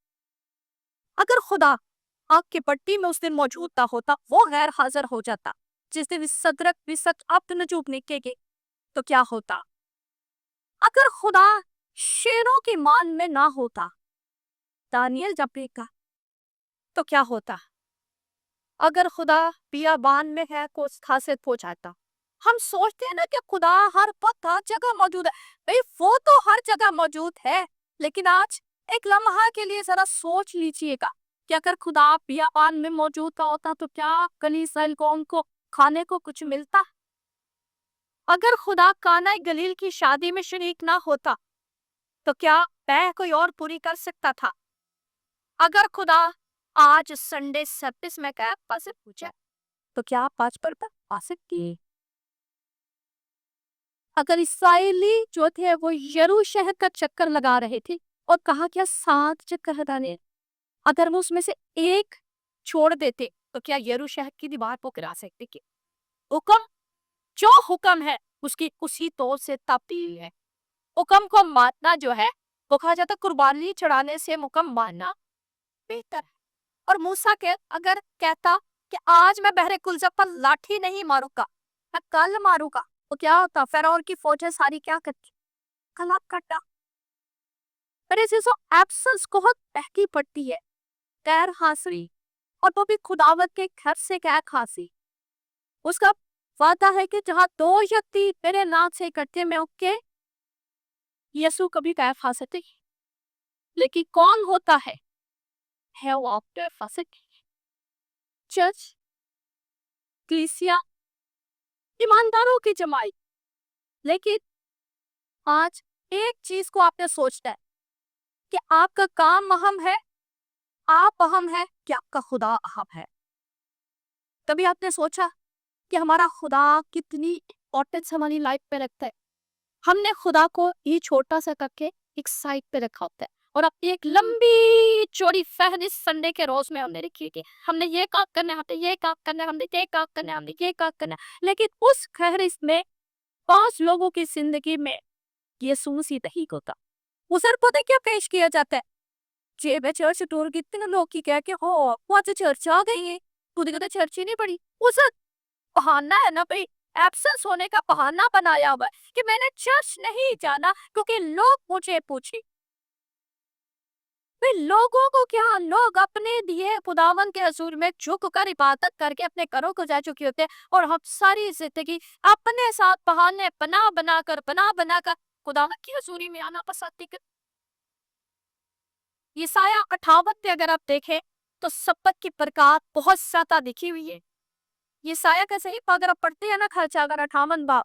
اگر خدا آپ کے پٹی میں اس دن موجود نہ ہوتا، وہ غیر حاضر ہو جاتا جس دن صدرک وسط عبد نجوب نکے گے، تو کیا ہوتا؟ اگر خدا شیروں کی مان میں نہ ہوتا، دانیل جب دیکھا تو کیا ہوتا؟ اگر خدا بیابان میں ہے کو خاصیت ہو جاتا. ہم سوچتے ہیں نا کہ خدا ہر وقت ہر جگہ موجود ہے. بھئی وہ تو ہر جگہ موجود ہے، لیکن آج ایک لمحہ کے لیے ذرا سوچ لیجئے گا کہ اگر خدا بیابان میں موجود ہوتا تو کیا کلیسا قوم کو کھانے کو کچھ ملتا؟ اگر خدا کانا گلیل کی شادی میں شریک نہ ہوتا تو کیا بیع کوئی اور پوری کر سکتا تھا؟ اگر خدا آج سنڈے سروس میں گیا پاس پوچھا تو کیا آپ پاس پر پا سکتی؟ اگر اسرائیلی جو تھے وہ یرو شہر کا چکر لگا رہے تھے اور کہا کیا 7 چکر لگانے، اگر وہ اس میں سے ایک چھوڑ دیتے تو کیا یرو شہر کی دیوار کو گرا سکتے؟ کہ حکم جو حکم ہے اس کی اسی طور سے تبدیل ہے. حکم کو ماننا جو ہے وہ کہا جاتا قربانی چڑھانے سے حکم ماننا بہتر ہے. اور موسیٰ اگر کہتا کہ آج میں بحر کلزم پر لاٹھی نہیں ماروں گا، میں کل ماروں گا، تو کیا ہوتا؟ فرعون کی فوجیں ساری کیا کرتی؟ ہلاک کرتا. میرے عزیزو، ایبسنس بہت مہنگی پڑتی ہے، غیر حاضری، اور وہ بھی خداوند کے گھر سے غیر حاضری. اس کا وعدہ ہے کہ جہاں 2 یا 3 میرے نام سے اکٹھے میں کے یسوع کبھی غیر حاضر نہیں. لیکن کون ہوتا ہے آفٹر فاسٹ چرچ، کلیسیا، ایمانداروں کی جماعت. لیکن آج ایک چیز کو آپ نے سوچنا ہے کہ آپ کا کام اہم ہے، آپ اہم ہے کہ آپ کا خدا اہم ہے. کبھی آپ نے سوچا کہ ہمارا خدا کتنی امپورٹنس ہماری لائف پہ رکھتا ہے؟ ہم نے خدا کو یہ چھوٹا سا کر کے ایک سائڈ پہ رکھا ہوتا ہے اور اپنی ایک لمبی چوڑی فہرست سنڈے کے روز میں ہم نے رکھی کہ ہم نے یہ کام کرنا ہے، ہم نے یہ کام کرنا ہے، ہم نے یہ کام کرنا ہے، ہم نے یہ کام کرنا ہے. لیکن اس فہرست میں 5 لوگوں کی زندگی میں यीशु मसीह नहीं होता। उस पर पता है क्या पेश किया जाता है? जे मैं चर्च टूर कितने लोग की कह के हो वो आज चर्च आ गई है, तूने कभी चर्च ही नहीं पढ़ी। उस बहाना है ना भाई, एब्सेंस होने का बहाना बनाया हुआ है कि मैंने चर्च नहीं जाना क्योंकि लोग मुझे पूछे। भाई लोगों को क्या, लोग अपने दिए खुदावन के हजूर में झुक कर इबादत करके अपने घरों को जा चुके होते हैं, और हम सारी जिंदगी अपने साथ बहाने बना बनाकर खुदावन की हजूरी में आना पसंद नहीं करते। यसाया 58 में अगर आप देखें तो सब्बत की बरकत बहुत ज्यादा दिखी हुई है। यसाया का सही अगर आप पढ़ते हैं ना खर्चा अगर 58 बाब,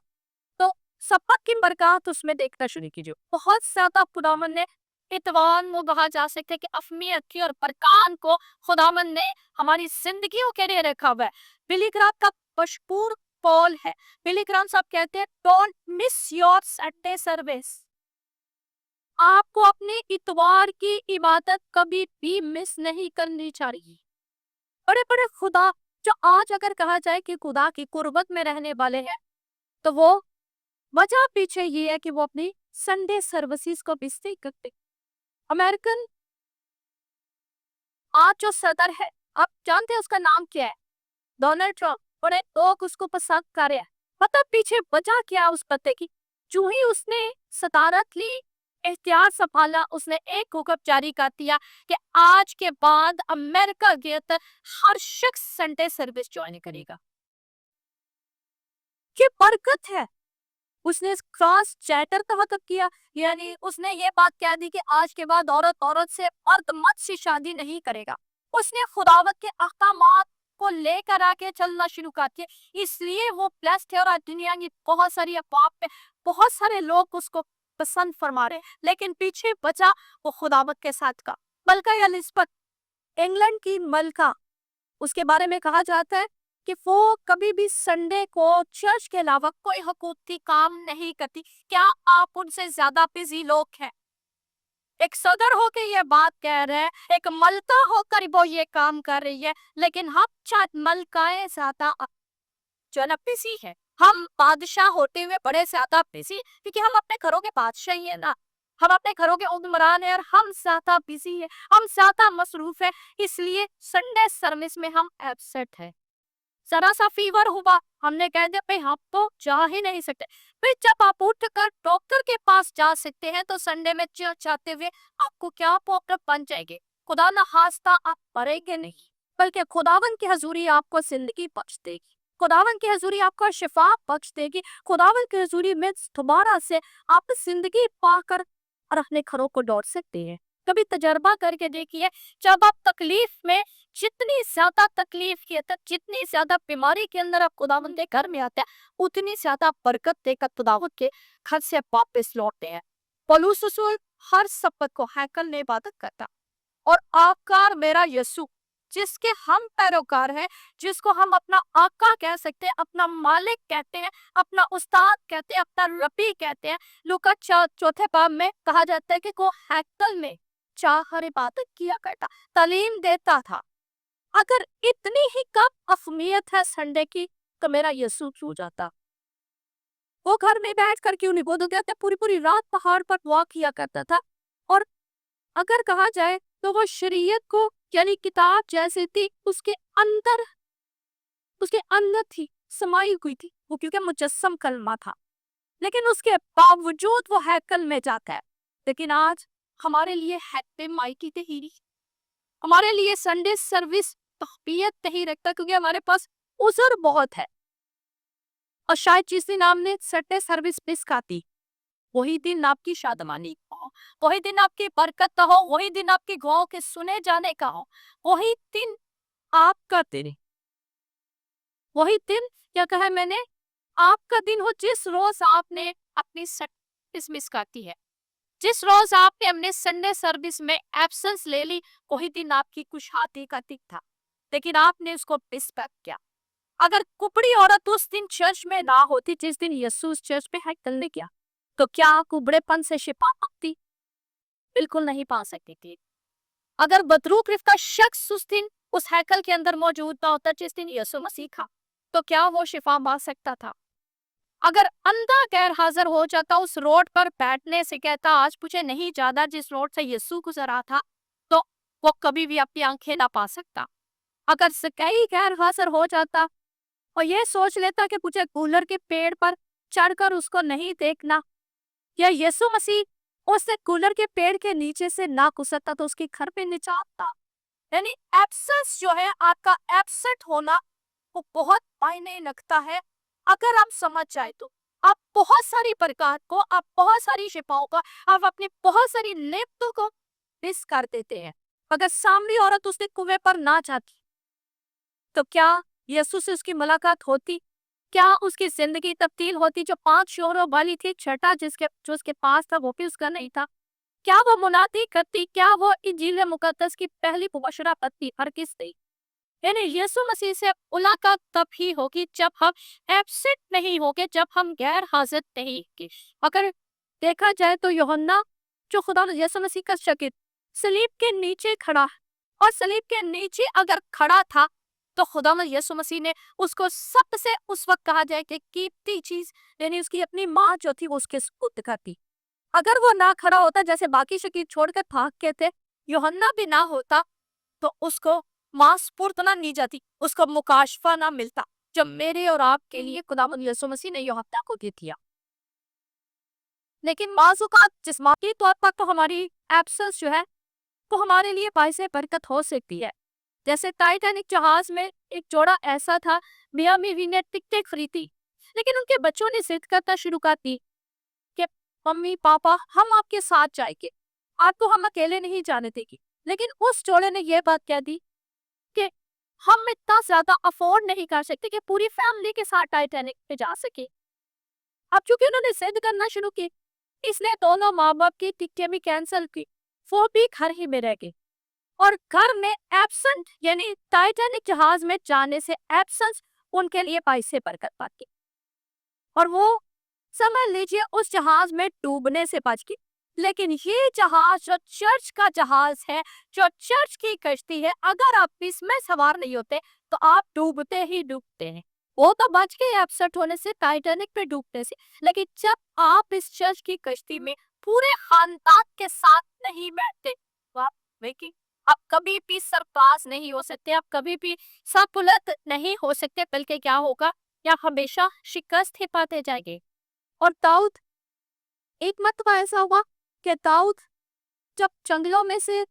तो सब्बत की बरकत उसमें देखना शुरू कीजिए। बहुत ज्यादा खुदावन ने इतवान वो कहा जा सकते हैं कि अहमियत की और बरकान को खुदावन ने हमारी जिंदगियों के लिए रखा हुआ है। बिली ग्राम का मशहूर कॉल है, बिली ग्राम साहब कहते हैं don't miss your Sunday service. आपको अपने इतवार की इबादत कभी भी मिस नहीं करनी चाहिए। बड़े बड़े खुदा जो आज अगर कहा जाए कि खुदा की कुर्बत में रहने वाले हैं, तो वो वजह पीछे ये है कि वो अपनी संडे सर्विसेज को मिस नहीं करते। अमेरिकन आज जो सदर है, आप जानते हैं उसका नाम क्या है? Donald Trump. बड़े लोग उसको पसंद कर रहे हैं, पता पीछे वजह क्या है उस पते की? जो ही उसने सदारत ली, इख्तियार संभाला, उसने एक हुक्म जारी कर दिया कि आज के बाद अमेरिका के अंदर हर शख्स संडे सर्विस ज्वाइन करेगा। ये बरकत है। उसने क्रॉस चैटर का खत्म किया, यानी उसने ये बात कह दी कि आज के बाद औरत औरत से मर्द मर्द से शादी नहीं करेगा। उसने खुदावत के अहकामात को लेकर आके चलना शुरू कर दिया, इसलिए वो ब्लेस्ड है। और आज दुनिया की बहुत सारी अफवाह पे बहुत सारे लोग उसको पसंद फरमा रहे हैं, लेकिन पीछे बचा वो खुदावत के साथ का। मलका एलिजबेथ, इंग्लैंड की मलका, उसके बारे में कहा जाता है कि वो कभी भी संडे को चर्च के अलावा कोई हुकूमती काम नहीं करती। क्या आप उनसे ज्यादा बिजी लोग हैं? एक सदर होकर ये बात कह रहे हैं, एक मलका होकर वो ये काम कर रही है, लेकिन हम शायद मलकाएं ज्यादा जो है ना बिजी है। हम बादशाह होते हुए बड़े ज्यादा बिजी, क्योंकि हम अपने घरों के बादशाह ही है ना, हम अपने घरों के उम्रान है और हम ज्यादा बिजी है, हम ज्यादा मसरूफ है, इसलिए संडे सर्विस में हम एब्सेंट है। जरा सा फीवर हुआ, हमने कह दिया भाई हम तो जा ही नहीं सकते। भाई जब आप उठकर डॉक्टर के पास जा सकते हैं, तो संडे में चाहते हुए आपको क्या प्रॉब्लम बन जाएगी? खुदा न खास्ता आप मरेंगे नहीं, बल्कि खुदावन की हजूरी आपको जिंदगी बख्श देगी, खुदावन की हजूरी आपको शिफा बख्श देगी, खुदावन की हजूरी में दोबारा से आप जिंदगी पाकर और अपने घरों को लौट सकते हैं। कभी तजर्बा करके देखिए, जब आप तकलीफ में, जितनी ज्यादा तकलीफ के अंदर, जितनी ज्यादा बीमारी के अंदर आप खुदावंद के घर में आते हैं, उतनी ज्यादा बरकत देकर खुदावंद के घर से वापस लौटते हैं। पौलुस रसूल हर सब्त को हैकल में इबादत करता, और आकार मेरा यीशु जिसके हम पैरोकार हैं, जिसको हम अपना आका कह सकते हैं, अपना मालिक कहते हैं, अपना उस्ताद कहते हैं, अपना रबी कहते हैं। लूका चौथे बाब में कहा जाता है कि वो हैकल में चाहर इबादत किया करता, तालीम देता था। अगर इतनी ही कम अहमियत है संडे की, तो मेरा यीशु छू जाता। वो घर में बैठ कर क्यों नहीं बोल देते, पूरी पूरी रात पहाड़ पर वॉक किया करता था। और अगर कहा जाए तो वो शरीयत को यानी किताब जैसे थी, उसके अंदर थी, समाई हुई थी वो, क्योंकि मुजस्सम कलमा था। लेकिन उसके बावजूद वो हैकल में जाता है। लेकिन आज हमारे लिए हैकल माई की तहीरी, हमारे लिए संडे सर्विस तहबियत नहीं रखता, क्योंकि हमारे पास उज़र बहुत है। और शायद जिस दिन आपने संडे सर्विस मिस खाती, वही दिन आपकी शादमानी का हो, वही दिन आपकी बरकत का हो, वही दिन आपके गाँव के सुने जाने का हो, वही दिन आपका दिन, वही दिन क्या कहा मैंने, आपका दिन हो जिस रोज आपने अपनी सर्विस मिस करती है, जिस रोज आपने अपने संडे सर्विस में एब्सेंस ले ली, वही दिन आपकी खुशहाली का दिन था, लेकिन आपने उसको मिस किया। अगर कुबड़ी औरत उस दिन चर्च में ना होती जिस दिन यीशु उस चर्च में हैकल ने किया, तो क्या कुबड़ेपन से शिफा पाती? बिल्कुल नहीं पा सकती थी। अगर बदरू गिरफ्त का शख्स उस दिन उस हैकल के अंदर मौजूद ना होता जिस दिन यीशु मसीह था, तो क्या वो शिफा पा सकता था? اگر اندھا غیر حاضر ہو جاتا اس روڈ پر بیٹھنے سے، کہتا آج مجھے نہیں جانا جس روڈ سے یسوع گزرا تھا، تو وہ کبھی بھی اپنی آنکھیں نہ پا سکتا۔ اگر سکائی غیر حاضر ہو جاتا اور یہ سوچ لیتا کہ مجھے کولر کے پیڑ پر چڑھ کر اس کو نہیں دیکھنا، یا یسوع مسیح اس سے کولر کے پیڑ کے نیچے سے نہ گزرتا تو اس کی گھر پہ نجات تھا۔ یعنی ایبسنس جو ہے، آپ کا ایبسنٹ ہونا وہ بہت معنی رکھتا ہے۔ اگر آپ سمجھ جائے تو آپ بہت ساری برکات کو، آپ بہت ساری شفاؤں کا، آپ اپنی بہت ساری نعمتوں کو مس کر دیتے ہیں۔ اگر سامری عورت اس کے کنویں پر نہ جاتی تو کیا یسوع سے اس کی ملاقات ہوتی؟ کیا اس کی زندگی تبدیل ہوتی؟ جو 5 شوہروں والی تھی، چھٹا جو اس کے پاس تھا وہ بھی اس کا نہیں تھا، کیا وہ منادی کرتی؟ کیا وہ انجیل مقدس کی پہلی مبشرہ بنتی؟ ہرگز نہیں۔ یعنی یسوع مسیح سے ملاقات تب ہی ہوگی جب ہم ایبسنٹ نہیں ہوگے، جب ہم غیر حاضر نہیں گے۔ اگر دیکھا جائے تو یوحنا جو خدا یسوع مسیح کا شاگرد صلیب کے نیچے کھڑا، اور صلیب کے نیچے اگر کھڑا تھا تو خدا یسوع مسیح نے اس کو سب سے اس وقت کہا جائے کہ قیمتی چیز، یعنی اس کی اپنی ماں جو تھی وہ اس کے سپرد کرتی۔ اگر وہ نہ کھڑا ہوتا، جیسے باقی شاگرد چھوڑ کر بھاگ کے تھے، یوحنا بھی نہ ہوتا تو اس کو ماں سپرد نہ نہیں جاتی، اس کو مکاشفہ نہ ملتا جو میرے اور آپ کے لیے خداوند یسوع مسیح نے یوحنا کو دے دیا۔ لیکن بعض اوقات جسمانی طور پر تو ہماری ایبسنس جو ہے وہ ہمارے لیے باعث برکت ہو سکتی ہے۔ جیسے ٹائٹینک جہاز میں ایک جوڑا ایسا تھا، میاں بیوی نے ٹکٹیں خریدی، لیکن ان کے بچوں نے ضد کرنا شروع کر دی کہ ممی پاپا ہم آپ کے ساتھ جائیں گے، آپ کو ہم اکیلے نہیں جانے دیں گے۔ لیکن اس جوڑے نے یہ بات کہہ دی کہ ہم اتنا زیادہ افورڈ نہیں کر سکتے کہ پوری فیملی کے ساتھ ٹائٹینک پہ جا سکے۔ اب چونکہ انہوں نے ضد کرنا شروع کی، اس نے دونوں ماں باپ کی ٹکٹیں بھی کینسل کی، وہ بھی گھر ہی میں رہ گئے۔ اور گھر میں ایبسنٹ، یعنی ٹائٹینک جہاز میں جانے سے ایبسنس ان کے لیے باعث برکت پاتی، اور وہ سمجھ لیجیے اس جہاز میں ڈوبنے سے بچ گئی۔ لیکن یہ جہاز جو چرچ کا جہاز ہے، جو چرچ کی کشتی ہے، اگر آپ اس میں سوار نہیں ہوتے تو آپ ڈوبتے ہی ڈوبتے ہیں۔ وہ تو بچ گئے ایبسنٹ ہونے سے، ٹائٹینک پہ ڈوبنے سے، لیکن جب آپ اس چرچ کی کشتی میں پورے خاندان کے ساتھ نہیں بیٹھتے تو آپ دیکھیں، آپ کبھی بھی سرفراز نہیں ہو سکتے، آپ کبھی بھی سربلند نہیں ہو سکتے، بلکہ کیا ہوگا، یا ہمیشہ شکست ہی پاتے جائیں گے۔ اور داؤد، ایک مرتبہ ایسا ہوا کہ داؤد جب جنگلوں میں سے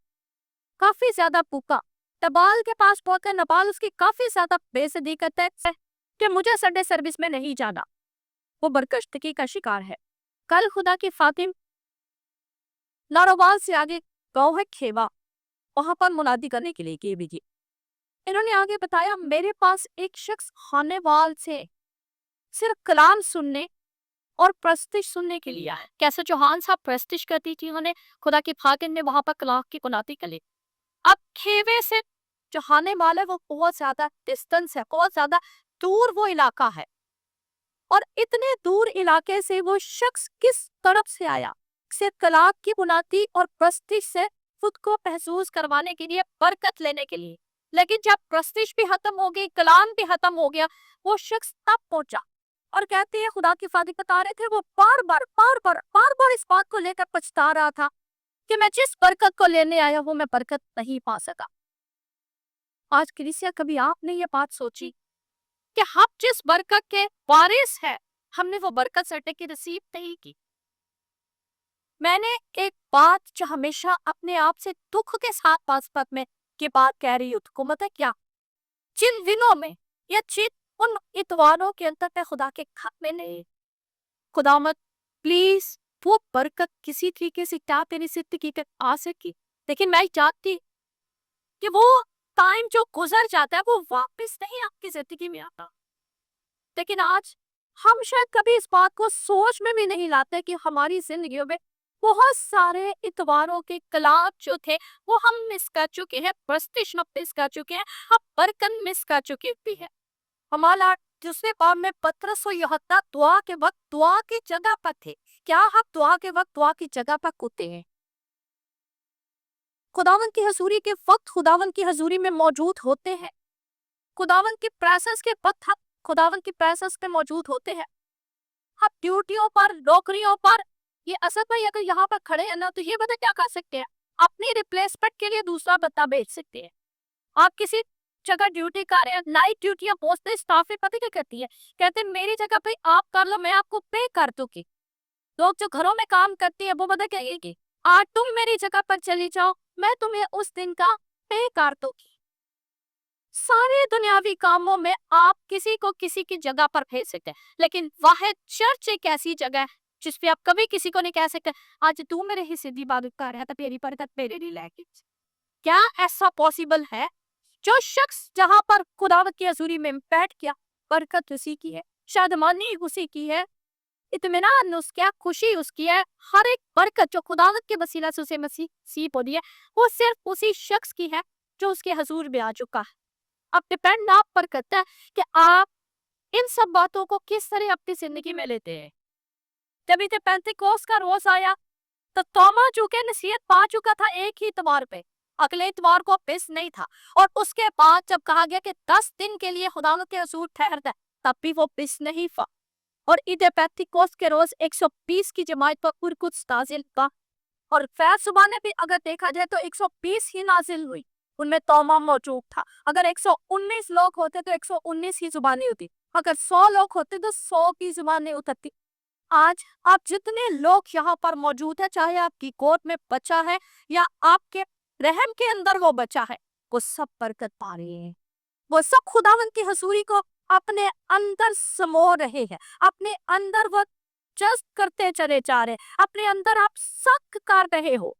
کافی زیادہ پوکا، نبال کے پاس پہنچ کر نبال اس کی کافی زیادہ بے عزتی کرتا ہے کہ مجھے سنڈے سروس میں نہیں جانا، وہ برکشتگی کا شکار ہے۔ کل خدا کی خادم ناروال سے آگے گاؤں ہے کھیوا، وہاں پر منادی کرنے کے لیے بھی گئی۔ انہوں نے آگے بتایا میرے پاس ایک شخص خانے وال سے صرف کلام سننے اور پرستش سننے کے لیے آیا۔ کیسے چوہان صاحب پرستش کرتی تھی، انہوں نے خدا کی خادم نے وہاں پر کلام کی منادی کر لی۔ اب کھیوے سے جو خانے وال ہے وہ بہت زیادہ ڈسٹنس ہے، بہت زیادہ دور وہ علاقہ ہے، اور اتنے دور علاقے سے وہ شخص کس طرف سے آیا؟ صرف کلام کی منادی اور پرستش سے خود کو محسوس کروانے کے لیے، برکت لینے کے لیے۔ لیکن جب پرستش بھی ختم ہو گئی، کلام بھی ختم ہو گیا، وہ شخص تب پہنچا اور کہتے ہیں خدا کی خادم بتا رہے تھے وہ بار بار اس بات کو لے کر پچھتا رہا تھا کہ میں جس برکت کو لینے آیا ہوں میں برکت نہیں پا سکا۔ آج کلیسیا، کبھی آپ نے یہ بات سوچی کہ ہم جس برکت کے وارث ہیں، ہم نے وہ برکت سرٹیفکیٹ ریسیو نہیں کی؟ میں نے ایک بات جو ہمیشہ اپنے آپ سے دکھ کے ساتھ بات میں کی بات کہہ رہی ہوں، حکومت ہے کیا جن دنوں میں یا جن ان اتواروں کے اندر میں خدا کے گھر میں نہیں، خداوند پلیز وہ برکت کسی طریقے سے کیا تیری زندگی کے آ سکی، لیکن میں چاہتی کہ وہ ٹائم جو گزر جاتا ہے وہ واپس نہیں آپ کی زندگی میں آتا۔ لیکن آج ہم شاید کبھی اس بات کو سوچ میں بھی نہیں لاتے کہ ہماری زندگیوں میں بہت سارے اتواروں کے کلام جو تھے وہ ہم مس کر چکے ہیں، پرستش مس کر چکے ہیں، ہم برکت مس کر چکے بھی ہیں۔ ہمارا دوسرے باب میں پطرس و یوحنا دعا کے وقت دعا کی جگہ پر تھے۔ کیا ہم دعا کے وقت دعا کی جگہ پر کودتے ہیں؟ خداوند کی حضوری کے وقت خداوند کی حضوری میں موجود ہوتے ہیں؟ خداوند کی پریزنس کے وقت ہم خداوند کی پریزنس میں موجود ہوتے ہیں؟ आप ड्यूटियों पर, नौकरियों पर, ये असद भाई अगर यहाँ पर खड़े हैं ना तो ये बता क्या कर सकते हैं, अपनी रिप्लेसमेंट के लिए दूसरा बंदा भेज सकते हैं। आप किसी जगह ड्यूटी कर रहे हैं, नाइट ड्यूटी पहुंचते स्टाफ भी पता क्या कहती है, कहते हैं मेरी जगह पे आप कर लो, मैं आपको पे कर दूंगी। लोग जो घरों में काम करती है वो पता कहेगी, आज तुम मेरी जगह पर चली जाओ, मैं तुम्हें उस दिन का पे कर दूंगी। सारे दुनियावी कामों में आप किसी को किसी की जगह पर भेज सकते हैं, लेकिन वाहिद चर्च एक ऐसी जगह है जिसपे आप कभी किसी को नहीं कह सकते आज तू मेरे हिस्से दी इबादत कर रहा था, तेरी बरकत मेरे लिए लेके। क्या ऐसा पॉसिबल है? जो शख्स जहां पर खुदावत की हजूरी में बैठ गया, बरकत उसी की है, शादमानी उसी की है, इत्मीनान उसकी है, खुशी उसकी है। हर एक बरकत जो खुदावत के वसीला से उसे नसीब होती है वो सिर्फ उसी शख्स की है जो उसके हजूर में आ चुका है। अब डिपेंड आप पर करता है कि आप इन सब बातों को किस तरह अपनी जिंदगी में लेते हैं। जब इसे पेंतिकोस का रोज आया तो तोमा चूंकि नसीहत पा चुका था एक ही इतवार पे, अगले इतवार को पिस नहीं था, और उसके बाद जब कहा गया कि 10 दिन के लिए खुदावत के हजूर ठहरता है तब भी वो पिस नहीं था। और ईद पेंतिकोस के रोज 120 की जमात पर कुछ नाजिल हुआ, और फैज सुबह ने भी अगर देखा जाए तो 120 ही नाजिल हुई, उनमें तोमा मौजूद था। अगर 119 लोग होते तो 119 ही जुबानी होती, अगर 100 लोग होते तो 100 की जुबानी उतरती। आज आप जितने लोग यहाँ पर मौजूद है, चाहे आपकी गोद में बच्चा है या आपके रहम के अंदर वो बच्चा है, वो सब बरकत पा रहे हैं, वो सब खुदावंद की हजूरी को अपने अंदर समो रहे हैं, अपने अंदर वो जज्ब करते चले जा रहे हैं, अपने अंदर आप सक कर रहे हो।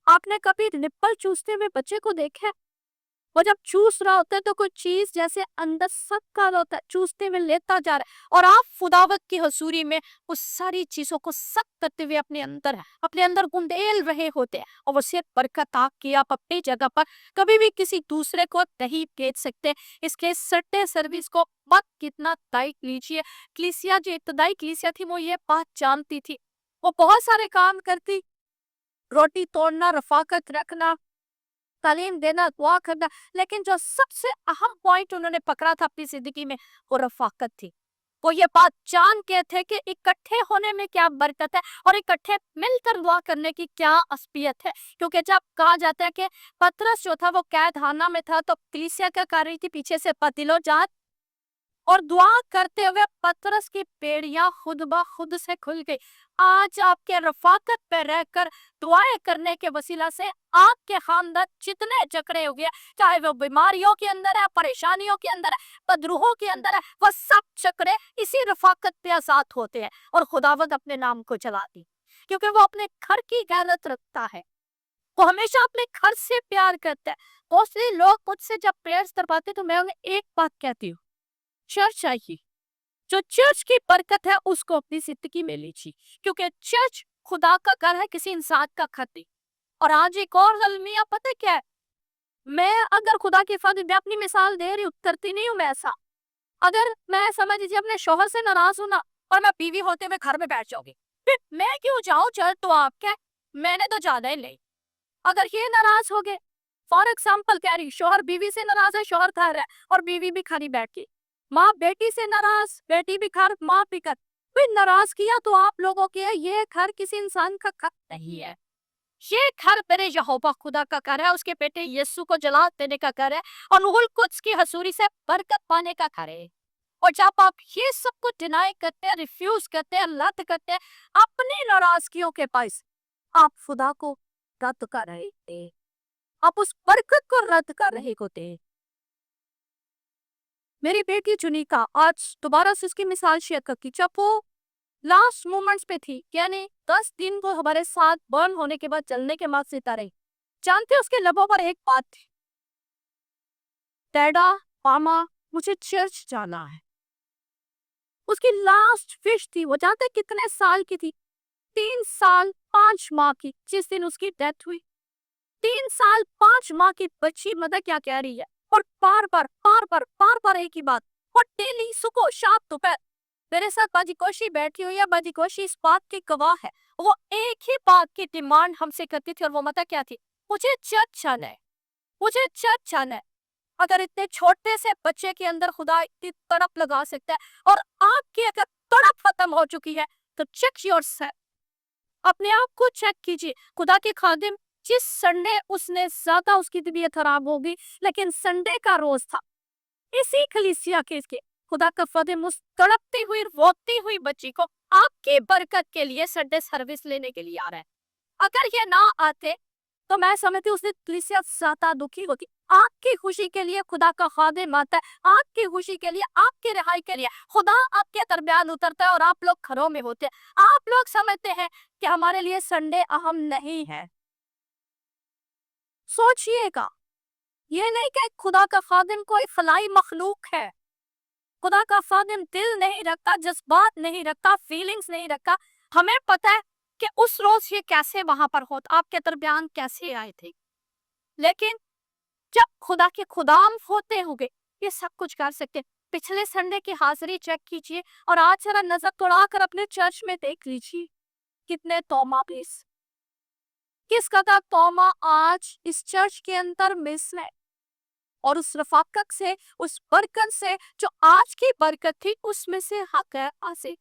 आपने कभी निप्पल चूसते हुए बच्चे को देखा है? वो जब चूस रहा होता है तो कोई चीज जैसे अंदर सक कर होता है, चूसते हुए लेता जा रहा है, और आप खुदावत की हजूरी में उस सारी चीजों को सक करते हुए अपने अंदर गुंडेल रहे होते हैं, और वो सिर्फ बरकत आपकी, आप अपनी जगह पर कभी भी किसी दूसरे को नहीं भेज सकते। इसके सट्टे सर्विस को मत कितना टाइट लीजिए। कलीसिया जो इब्तदाई कलीसिया थी वो ये बात जानती थी, वो बहुत सारे काम करती, रोटी तोड़ना, रफाकत रखना, तालीम देना, दुआ करना, लेकिन जो सबसे अहम पॉइंट उन्होंने पकड़ा था अपनी जिंदगी में वो रफाकत थी। वो ये बात जान के थे कि इकट्ठे होने में क्या बरकत है और इकट्ठे मिलकर दुआ करने की क्या असलियत है। क्योंकि जब कहा जाता है कि पतरस जो था वो कैदखाना में था तो कलीसिया क्या कर रही थी, पीछे से पतिलो जात और दुआ करते हुए पतरस की पेड़ियां खुद ब खुद से खुल गई। आज आपके रफाकत पे रहकर दुआएं करने के वसीला से आपके खानदान जितने जकड़े हुए, चाहे वो बीमारियों के अंदर है, परेशानियों के अंदर है, बदरूहों के अंदर है, वह सब चकड़े इसी रफाकत पे आजाद होते हैं और खुदावंद अपने नाम को चलाती, क्योंकि वो अपने घर की गैरत रखता है, वो हमेशा अपने घर से प्यार करता है। बहुत से लोग मुझसे जब प्रेयर्स करवाते तो मैं उन्हें एक बात कहती हूँ, चर्च आइए, जो चर्च की बरकत है उसको अपनी जिंदगी में लीजिए, क्योंकि चर्च खुदा का घर है, किसी इंसान का घर नहीं। और आज एक और अलमिया पता क्या है, मैं अगर खुदा की फजल में अपनी मिसाल दे रही, उतरती नहीं हूँ मैं ऐसा। अगर मैं समझ लीजिए अपने शोहर से नाराज हूं ना और मैं बीवी होते हुए घर में बैठ जाऊंगी, फिर मैं क्यों जाऊं चर्च, तो आप क्या, मैंने तो ज्यादा ही नहीं। अगर ये नाराज हो गए, फॉर एग्जाम्पल कह रही, शोहर बीवी से नाराज है, शोहर घर है और बीवी भी खड़ी बैठ गई, माँ बेटी से नाराज, बेटी भी घर, माँ भी घर, फिर नाराज किया तो आप लोगों के, ये घर किसी इंसान का घर नहीं है, ये घर मेरे यहोवा खुदा का घर है, उसके बेटे यीशु को जला देने का घर है और रूहुल कुद्स की हजूरी से बरकत पाने का घर है। और जब आप ये सब कुछ डिनाई करते हैं, रिफ्यूज करते हैं, रद्द करते हैं अपनी नाराजगियों के पास, आप खुदा को रद्द कर रहे थे, आप उस बरकत को रद्द कर रहे होते। मेरी बेटी जुनिका आज दोबारा से उसकी मिसाल शेयर करती, जब वो लास्ट मोमेंट्स पे थी, यानी 10 दिन वो हमारे साथ बर्न होने के बाद, जलने के बाद जिंदा रही, जानते उसके लबों पर एक बात थी, डैडा, मामा, मुझे चर्च जाना है। उसकी लास्ट विश थी, वो जानते कितने साल की थी, 3 साल 5 माह की, जिस दिन उसकी डेथ हुई। 3 साल 5 माह की बच्ची मदर क्या कह रही है, और बार बार एक ही बात, और डेली सुबह शाम दोपहर मेरे साथ बाजी कोशी बैठी हुई है, बाजी कोशी इस बात की गवाह है, वो एक ही बात की डिमांड हमसे करती थी, और वो मत क्या थी, मुझे चर्च जाना है, मुझे चर्च जाना है। अगर इतने छोटे से बच्चे के अंदर खुदा इतनी तड़प लगा सकता है, और आपकी अगर तड़प खत्म हो चुकी है तो चेक योरसेल्फ, अपने आप को चेक कीजिए। खुदा के खादिम जिस संडे उसने ज्यादा उसकी तबीयत खराब होगी, लेकिन संडे का रोज था, इसी कलीसिया के इसके खुदा का खादिम उस तड़पती हुई रोती हुई बच्ची को आपकी बरकत के लिए संडे सर्विस लेने के लिए आ रहा है। अगर ये ना आते तो मैं समझती उसने कलीसिया ज्यादा दुखी होती। आपकी खुशी के लिए खुदा का खादिम आता है, आपकी खुशी के लिए, आपकी रिहाई के लिए खुदा आपके दरमियान उतरता है और आप लोग घरों में होते हैं। आप लोग समझते हैं कि हमारे लिए संडे अहम नहीं है। सोचिएगा, ये नहीं कि खुदा का खादिम कोई खलाई मखलूक है। खुदा का खादिम दिल नहीं रखता, जज्बात नहीं रखता, फीलिंग्स नहीं रखता। हमें पता है कि उस रोज ये कैसे वहां पर होता, आपके दरमियान कैसे आए थे, लेकिन जब खुदा के खुदाम होते होंगे ये सब कुछ कर सकते हैं। पिछले संडे की हाजिरी चेक कीजिए और आज जरा नजर दौड़ाकर अपने चर्च में देख लीजिए कितने तौमा प्लीज, किस कदर तौमा आज इस चर्च के अंदर मिस है। और उस रफाकत से, उस बरकत से जो आज की बरकत थी, उसमें से हक है हासिल।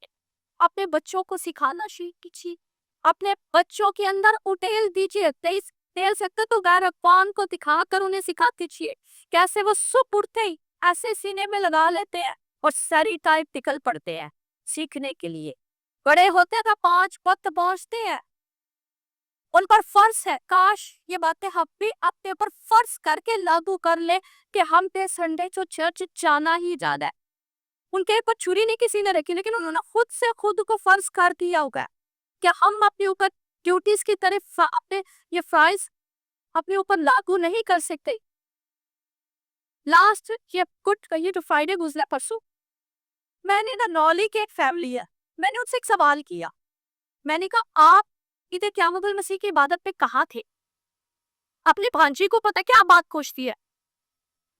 अपने बच्चों को सिखाना शुरू कीजिए, अपने बच्चों के अंदर उटेल दीजिए। तेज तेल सकते तो गैर अफवान को दिखाकर उन्हें सिखा दीजिए कैसे वो सुप उठते ही ऐसे सीने में लगा लेते हैं और सारी टाइप निकल पड़ते हैं सीखने के लिए। बड़े होते हैं तो 5 वक्त पहुंचते हैं, उन पर फर्ज है, काश ये बातें हम भी अपने ऊपर फर्ज करके लागू कर ले कि हम पे संडे जो चर्च जाना ही जाना है। उनके ऊपर छुरी नहीं किसी ने रखी, लेकिन उन्होंने खुद से खुद को फर्ज कर दिया होगा कि हम अपने ऊपर ड्यूटीज की तरफ अपने ये फ्राइज अपने ऊपर लागू नहीं कर सकते। लास्ट ये गुड ये जो फ्राइडे गुजरा परसों, मैंने ना नौली की एक फैमिली है, मैंने उनसे एक सवाल किया। मैंने कहा आप इधर क़यामत मसीह की इबादत पे कहाँ थे? अपने भांजी को पता क्या बात पूछती है,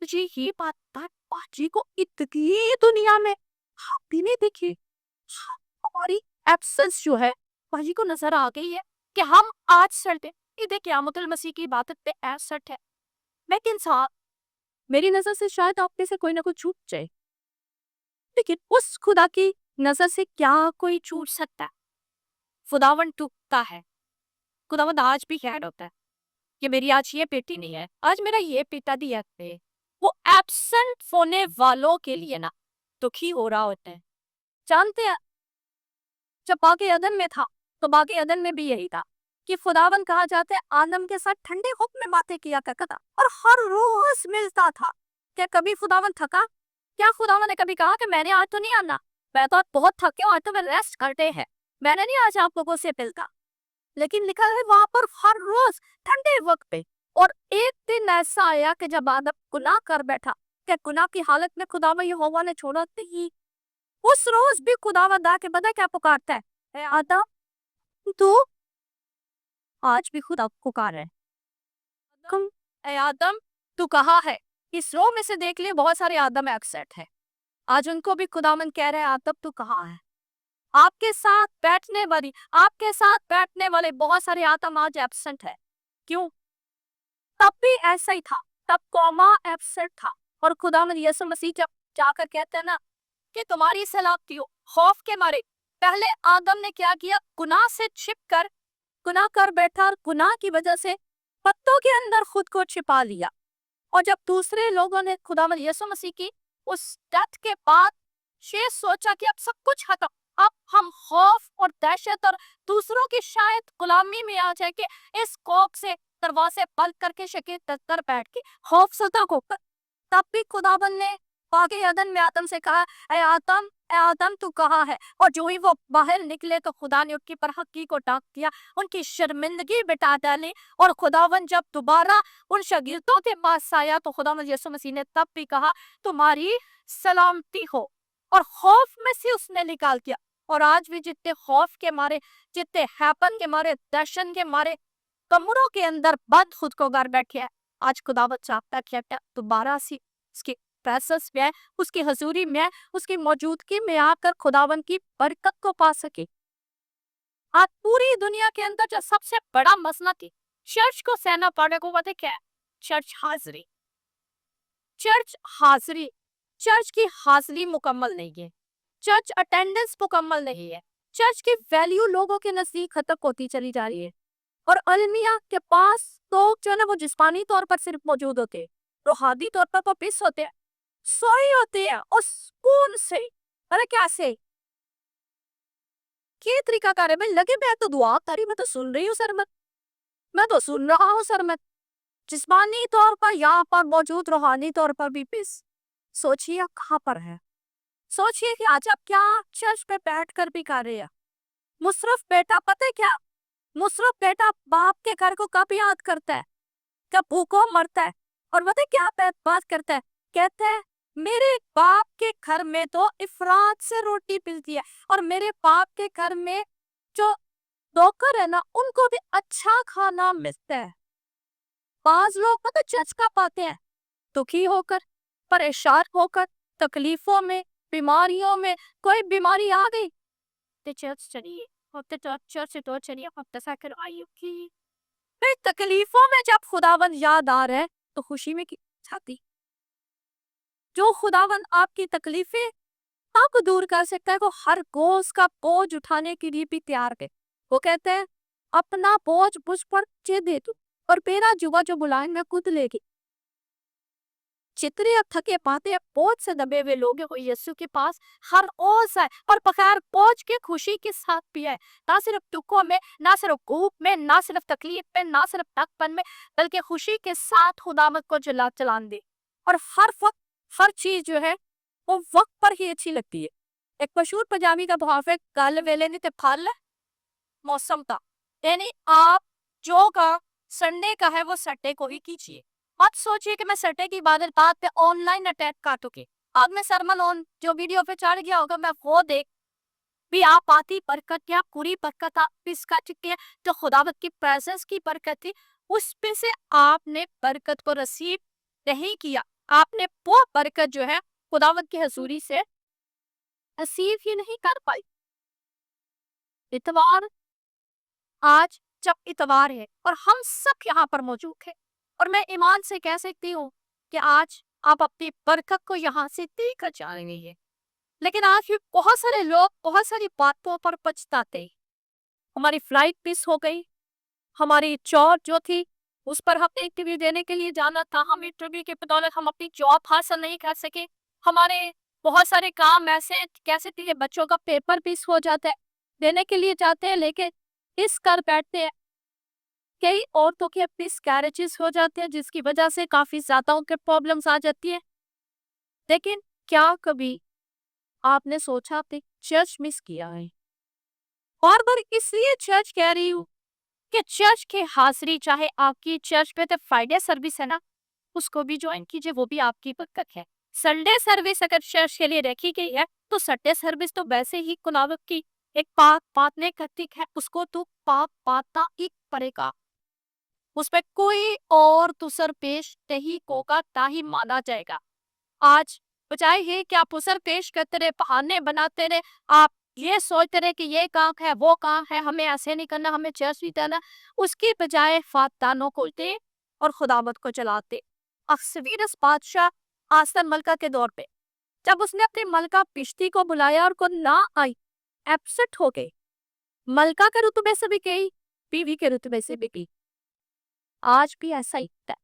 जी ये बात भांजी को इतनी दुनिया में आप भी नहीं देखी। हमारी एब्सेंस जो है भांजी को नजर आ गई है कि हम आज सड़ते इधर क़यामत मसीह की इबादत पे एसट है। लेकिन साहब मेरी नजर से शायद आप में से कोई ना कोई छूट जाए, लेकिन उस खुदा की नजर से क्या कोई छूट सकता है? खुदावन टूटता है, खुदावन आज भी खैर होता है कि मेरी आज ये बेटी नहीं है, आज मेरा ये पिता दी है। वो एब्सेंट होने वालों के लिए ना दुखी हो रहा होता है। जानते हैं जब बागे अदन में था तो बागे अदन में भी यही था कि खुदावन कहा जाता है आदम के साथ ठंडे हुक्म में बातें किया करता था और हर रोज मिलता था। क्या कभी खुदावन थका? क्या खुदावन ने कभी कहा कि मैंने आज तो नहीं आना, मैं तो आज बहुत थके हूँ, आज तो मैं रेस्ट करते हैं, मैंने नहीं आज आप लोगों से मिलता? लेकिन लिखा है वहां पर हर रोज ठंडे वक्त पे। और एक दिन ऐसा आया कि जब आदम गुनाह कर बैठा, क्या गुनाह की हालत में खुदावन यहोवा ने छोड़ा नहीं। उस रोज भी खुदावन आके पता क्या पुकारता है, ए आदम तू, आज भी खुदा पुकार है, ए आदम तू कहाँ है? इस रो में से देख लिए बहुत सारे आदम एक्सेट है, आज उनको भी खुदावन कह रहे हैं आदम तू कहाँ है? आपके साथ बैठने वाले बहुत सारे आदम आज एब्सेंट है। क्यों? तब भी ऐसा ही था, तब कौमा एब्सेंट था। और खुदावन यीशु मसीह जब जाकर कहते हैं ना कि तुम्हारी सलामती हो, खौफ के मारे पहले आदम ने क्या किया, गुनाह से छिप कर गुनाह कर बैठा और गुनाह की वजह से पत्तों के अंदर खुद को छिपा लिया। और जब दूसरे लोगों ने खुदावन यीशु मसीह की उस डेथ के बाद ये सोचा कि अब सब कुछ खत्म, अब हम खौफ और दहशत और दूसरों की शायद गुलामी में आ जाए कि इस खौफ से दरवाजे बंद करके शके दर बैठ के खौफ सदा को, तब भी खुदावन ने बागे अदन में आदम से कहा ए आदम तू कहाँ है? और जो ही वो बाहर निकले तो खुदा ने उनकी परहकी को डांट दिया, उनकी शर्मिंदगी बिटा डाली। और खुदावन जब दोबारा उन शागिर्दों के पास आया तो खुदावन यीशु मसीह ने तब भी कहा तुम्हारी सलामती हो, और खौफ में से उसने निकाल दिया। और आज भी जितने खौफ के मारे, जितने हैपन के मारे, दहशत के मारे कमरों के अंदर बंद खुद को घर बैठे है, आज खुदावन चाहता है कि दोबारा सी उसकी प्रेजेंस में, उसकी हजूरी में, उसकी मौजूदगी में आकर खुदावन की बरकत को पा सके। आज पूरी दुनिया के अंदर जो सबसे बड़ा मसला थी चर्च को सहना पड़े को पता क्या है? चर्च हाजिरी। चर्च हाजिरी, चर्च की हाजिरी मुकम्मल नहीं है, चर्च अटेंडेंस मुकम्मल नहीं है, चर्च की वैल्यू लोगों के नजदीक खत्म होती चली जा रही है। और अलमिया के पास लोग जो है ना वो जिस्मानी तौर पर सिर्फ मौजूद होते हैं, रूहानी तौर पर तो पिस होते हैं, सोई होते हैं और सुकून से। अरे कैसे ये तरीका कार है? मैं लगे मैं तो दुआ करी, मैं तो सुन रही हूँ सरमत, मैं तो सुन रहा हूँ सरमत, जिस्मानी तौर पर यहाँ पर मौजूद, रूहानी तौर पर भी पिस। सोचिए कहाँ पर है, सोचिए कि आज आप क्या चर्च पे बैठ कर भी कर रहे हैं। मुशरफ बेटा पता है क्या, मुशरफ बेटा बाप के घर को कब याद करता है, कब भूखों मरता है, और पता है क्या बात करता है, कहता है मेरे बाप के घर में तो इफरात से रोटी मिलती है, और मेरे बाप के घर में जो नौकर है ना उनको भी अच्छा खाना मिलता है। बाज लोग पता चर्च का पाते हैं दुखी होकर, परेशान होकर, तकलीफों में, बीमारियों में, कोई बीमारी आ गई तो चर्च चलिए, हफ्ते तो चर्च तो चलिए, हफ्ते सा करवाइए की। फिर तकलीफों में जब खुदावंद याद आ रहा है तो खुशी में की छाती। जो खुदावंद आपकी तकलीफें आपको दूर कर सकता है, वो हर बोझ का बोझ उठाने के लिए भी तैयार है। वो कहते हैं अपना बोझ मुझ पर दे दो और मेरा जुआ जो बुलाए मैं खुद लेगी। जितने अब थके पाते बोझ से दबे हुए लोग हैं, वो यीशु के पास हर ओस है और बगैर बोझ के खुशी के साथ भी है। ना सिर्फ दुखों में, ना सिर्फ धूप में, ना सिर्फ तकलीफ में, ना सिर्फ तकपन में, बल्कि खुशी के साथ खुदामत को चलान दे। और हर वक्त हर चीज जो है वो वक्त पर ही अच्छी लगती है। एक मशहूर पंजाबी का मुहावरा है, गल वेले नहीं ते फल मौसम का। यानी आप जो का संडे का है वो सट्टे को ही कीजिए। मत सोचिए कि मैं सट्टे की बात पे ऑनलाइन अटैक काटूंगी, अब मैं सरमन ऑन जो वीडियो पे चढ़ गया होगा मैं वो देख भी आप आती बरकत या पूरी बरकत आप इसका चुके हैं, जो खुदावत की प्रेजेंस की बरकत थी उस पे से आपने बरकत को रिसीव नहीं किया, आपने वो बरकत जो है खुदावत की हजूरी से रिसीव ही नहीं कर पाई। इतवार, आज जब इतवार है और हम सब यहाँ पर मौजूद हैं, और मैं ईमान से कह सकती हूँ कि आज आप अपनी बरकत को यहाँ से देकर जा रहे हैं। लेकिन आज भी बहुत सारे लोग बहुत सारी बातों पर पछताते हैं। हमारी फ्लाइट मिस हो गई, हमारी जॉब जो थी उस पर हमने इंटरव्यू देने के लिए जाना था, हम इंटरव्यू के बदौलत हम अपनी जॉब हासिल नहीं कर सके। हमारे बहुत सारे काम ऐसे कैसे थे, बच्चों का पेपर मिस हो जाता है, देने के लिए जाते हैं लेकिन इस कर बैठते हैं। कई औरतों के मिसकैरेजेस हो जाते हैं जिसकी वजह से काफी ज्यादा उनके प्रॉब्लम्स आ जाती है। लेकिन क्या कभी आपने सोचा आपने चर्च मिस किया है? बार बार इसलिए चर्च कह रही हूँ कि चर्च के हाजिरी, चाहे आपकी चर्च पे तो फ्राइडे सर्विस है ना, उसको भी ज्वाइन कीजिए, वो भी आपकी बरकत है। संडे सर्विस अगर चर्च के लिए रखी गई है तो संडे सर्विस तो वैसे ही खुदावत की एक पाक पातने प्रतीक है, उसको तो पाक पाता ही पड़ेगा, उसमें कोई और तुसर पेश नहीं होगा, ना ही माना जाएगा। आज बजाय है कि आप उसर पेश करते रहे, बहाने बनाते रहे, आप ये सोचते रहे कि ये काम है वो काम है, हमें ऐसे नहीं करना, हमें चर्च नहीं करना, उसकी बजाय फातानों को दे और खुदावत को चलाते। अक्सवीरस बादशाह आसन मलका के दौर पे जब उसने अपने मलका पिश्ती को बुलाया और को ना आई, एब्सेंट हो गई, मलका के रुतबे से भी गई, बीवी के रुतबे से भी गई। आज भी ऐसा ही है,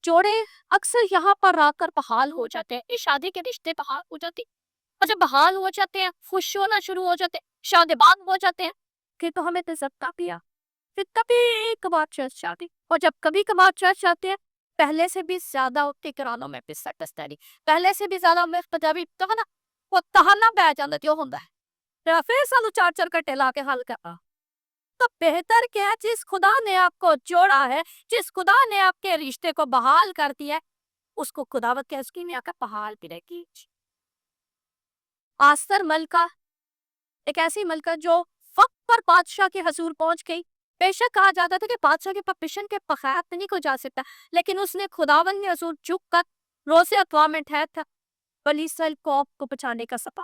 जोड़े अक्सर यहाँ पर आकर बहाल हो जाते हैं, इस शादी के रिश्ते बहाल हो जाते हैं, और जब बहाल हो जाते हैं खुश होना शुरू हो जाते हैं, शादीबाद हो जाते हैं, कि तो हमें तजक्का पिया, फिर कभी कभार चर्च जाते, और जब कभी कभार चर्च जाते हैं पहले से भी ज्यादा उत्ते करानों में पिस्सा टस्तारी, पहले से भी ज्यादा में पंजाबी तो है ना वो तहाना बह जाता जो होता है, फिर सानू 4-4 घंटे ला के हल करना। तो बेहतर क्या है, जिस खुदा ने आपको जोड़ा है, जिस खुदा ने आपके रिश्ते को बहाल कर दिया है, उसको खुदावत के उसकी में आकर बहाल भी रहेगी। आस्तर मलका एक ऐसी मलका जो वक्त पर बादशाह के हजूर पहुंच गई। बेशक कहा जाता था कि बादशाह के परमिशन के बगैर नहीं को जा सकता, लेकिन उसने खुदावन ने हजूर झुक कर रोज़े अक़वाम में ठहर था बनी इस्राएल कौम को बचाने का सपा।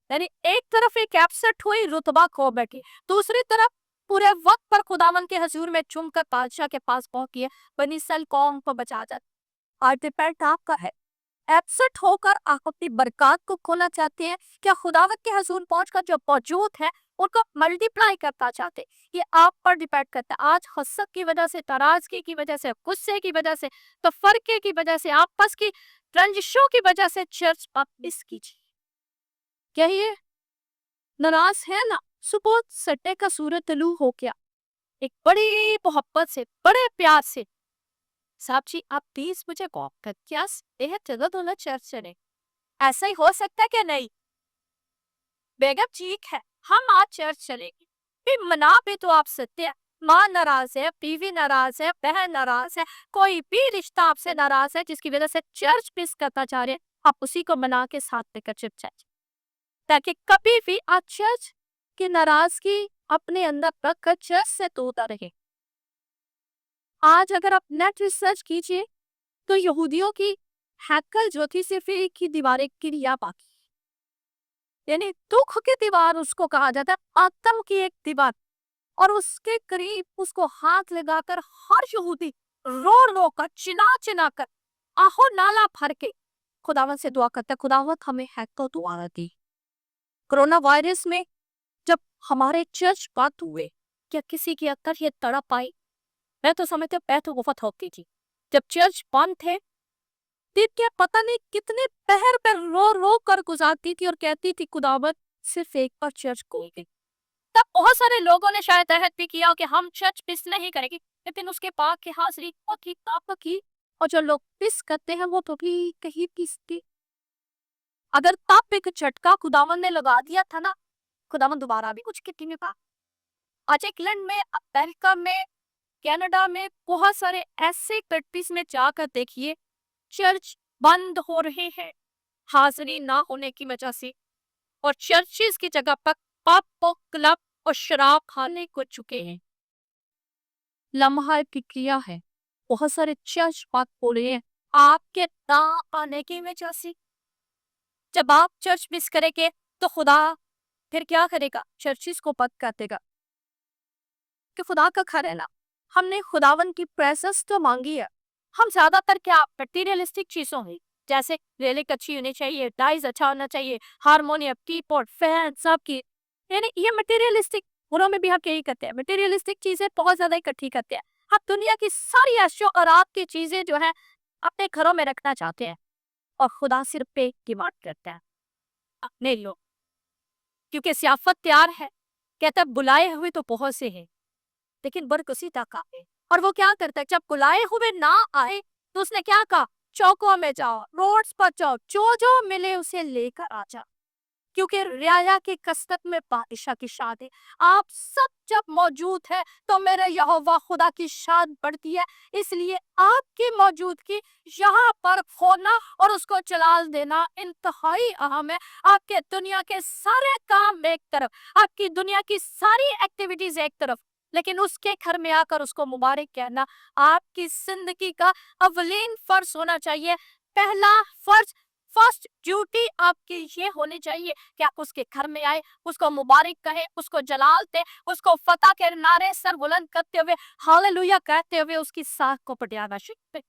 यानी एक तरफ एक एब्सेंट हुई, रुतबा खो बैठी, दूसरी तरफ पूरे वक्त पर खुदावन के हजूर में चुम कर बादशाह के पास पहुंच बनी इस्राएल कौम को बचा जाता। اور ڈیپینڈ آپ کا ہے۔ ایبسنٹ ہو کر آپ اپنی برکات کو کھونا چاہتے ہیں؟ کیا خداوند کے حضور پہنچ کر جو موجود ہے ان کو ملٹیپلائی کرنا چاہتے ہیں؟ یہ آپ پر ڈیپینڈ کرتا ہے۔ آج حسد کی وجہ سے، ناراضگی کی وجہ سے، غصے کی وجہ سے، تفرقے کی وجہ سے، آپس کی رنجشوں کی وجہ سے چرچ مس کیجیے۔ کیا یہ ناراض ہے نا؟ صبح سٹے کا سورج طلوع ہو گیا، ایک بڑی محبت سے، بڑے پیار سے، صاحب جی آپ پلیز مجھے کال کر کیا جگہ دولا چرچ چلے؟ ایسا ہی ہو سکتا ہے کہ نہیں؟ بیگم ٹھیک ہے، ہم آج چرچ چلیں گے۔ پھر منا بھی تو آپ سکتے ہیں۔ ماں ناراض ہے، بیوی ناراض ہے، بہن ناراض ہے، کوئی بھی رشتہ آپ سے ناراض ہے جس کی وجہ سے چرچ مس کرنا چاہ رہے ہیں، آپ اسی کو منا کے ساتھ لے کر چپ جائیں، تاکہ کبھی بھی آپ چرچ کی ناراضگی اپنے اندر رکھ کر چرچ سے دور نہ رہے۔ آج اگر آپ نیٹ ریسرچ کیجئے تو یہودیوں کی ہیکل جو تھی صرف ایک ہی دیوار، ایک کریا باقی، یعنی دکھ کی دیوار اس کو کہا جاتا ہے، آتم کی ایک دیوار، اور اس کے قریب اس کو ہاتھ لگا کر ہر یہودی رو رو کر، چنا کر، آہو نالا بھر کے خداوند سے دعا کرتا ہے، خداوند ہمیں ہیکل دوبارہ دی۔ کرونا وائرس میں جب ہمارے چرچ بند ہوئے، کیا کسی کی اندر یہ تڑپ آئی؟ میں تو سمجھتے میں تو بہت ہوتی تھی جب چرچ بند تھے، دن کے پتہ نہیں کتنے پہر پر رو رو کر گزارتی تھی اور کہتی تھی خداوند صرف ایک بار چرچ کھول دے۔ تب بہت سارے لوگوں نے شاید عہد بھی کیا کہ ہم چرچ مس نہیں کریں گے، لیکن اس کے پاک کی حاضری بہت ہی طاقت کی، اور جو لوگ مس کرتے ہیں وہ تو بھی کہیں پستے۔ اگر تب ایک جھٹکا خداوند نے لگا دیا تھا نا، خداوند دوبارہ بھی کچھ کتنی میں پا۔ آج انگلینڈ میں، امریکہ میں، کینیڈا میں بہت سارے ایسے کنٹریز میں جا کر دیکھیے، چرچ بند ہو رہے ہیں حاضری نہ ہونے کی وجہ سے، اور چرچز کی جگہ پر پب اور کلب اور شراب کھانے کو چکے ہیں۔ لمحہ فکریہ ہے، بہت سارے چرچ بند ہو رہے ہیں آپ کے نہ آنے کی وجہ سے۔ جب آپ چرچ مس کریں گے تو خدا پھر کیا کرے گا؟ چرچز کو بند کر دے گا، کہ خدا کا گھر ہے نا، ہم نے خداون کی پریزنس تو مانگی ہے۔ ہم زیادہ تر کیا مٹیریلسٹک چیزوں میں، جیسے ریلک اچھی ہونی چاہیے، ڈائز اچھا ہونا چاہیے، ہارمونیم، کی بورڈ، فین، سب کی، یعنی یہ مٹیریلسٹک گھروں میں بھی ہم یہی کرتے ہیں، مٹیریلسٹک چیزیں بہت زیادہ اکٹھی کرتے ہیں۔ ہم دنیا کی ساری اشیاء اور آپ کی چیزیں جو ہیں اپنے گھروں میں رکھنا چاہتے ہیں، اور خدا صرف پہ ڈیمانڈ کرتا ہے اپنے لوگ، کیونکہ ضیافت تیار ہے، کہتا ہے بلائے ہوئے تو بہت سے ہیں لیکن برکسی تک آئے۔ اور وہ کیا کرتا ہے؟ جب بلائے ہوئے نہ آئے تو اس نے کیا کہا؟ چوکوں میں جاؤ، روڈز پر جاؤ، جو جو ملے اسے لے کر آ جا، کیونکہ رعایا کی کثرت میں بادشاہ کی شان ہے۔ آپ سب جب موجود ہے تو میرے یہوہ خدا کی شان بڑھتی ہے، اس لیے آپ کی موجودگی یہاں پر ہونا اور اس کو جلال دینا انتہائی اہم ہے۔ آپ کے دنیا کے سارے کام ایک طرف، آپ کی دنیا کی ساری ایکٹیویٹیز ایک طرف، لیکن اس کے گھر میں آ کر اس کو مبارک کہنا آپ کی زندگی کا اولین فرض ہونا چاہیے۔ پہلا فرض، فرسٹ ڈیوٹی آپ کی یہ ہونی چاہیے کہ آپ اس کے گھر میں آئے، اس کو مبارک کہیں، اس کو جلال دیں، اس کو فتح کے نعرے سر بلند کرتے ہوئے ہاللویا کہتے ہوئے اس کی ساکھ کو پٹیانا شکتے۔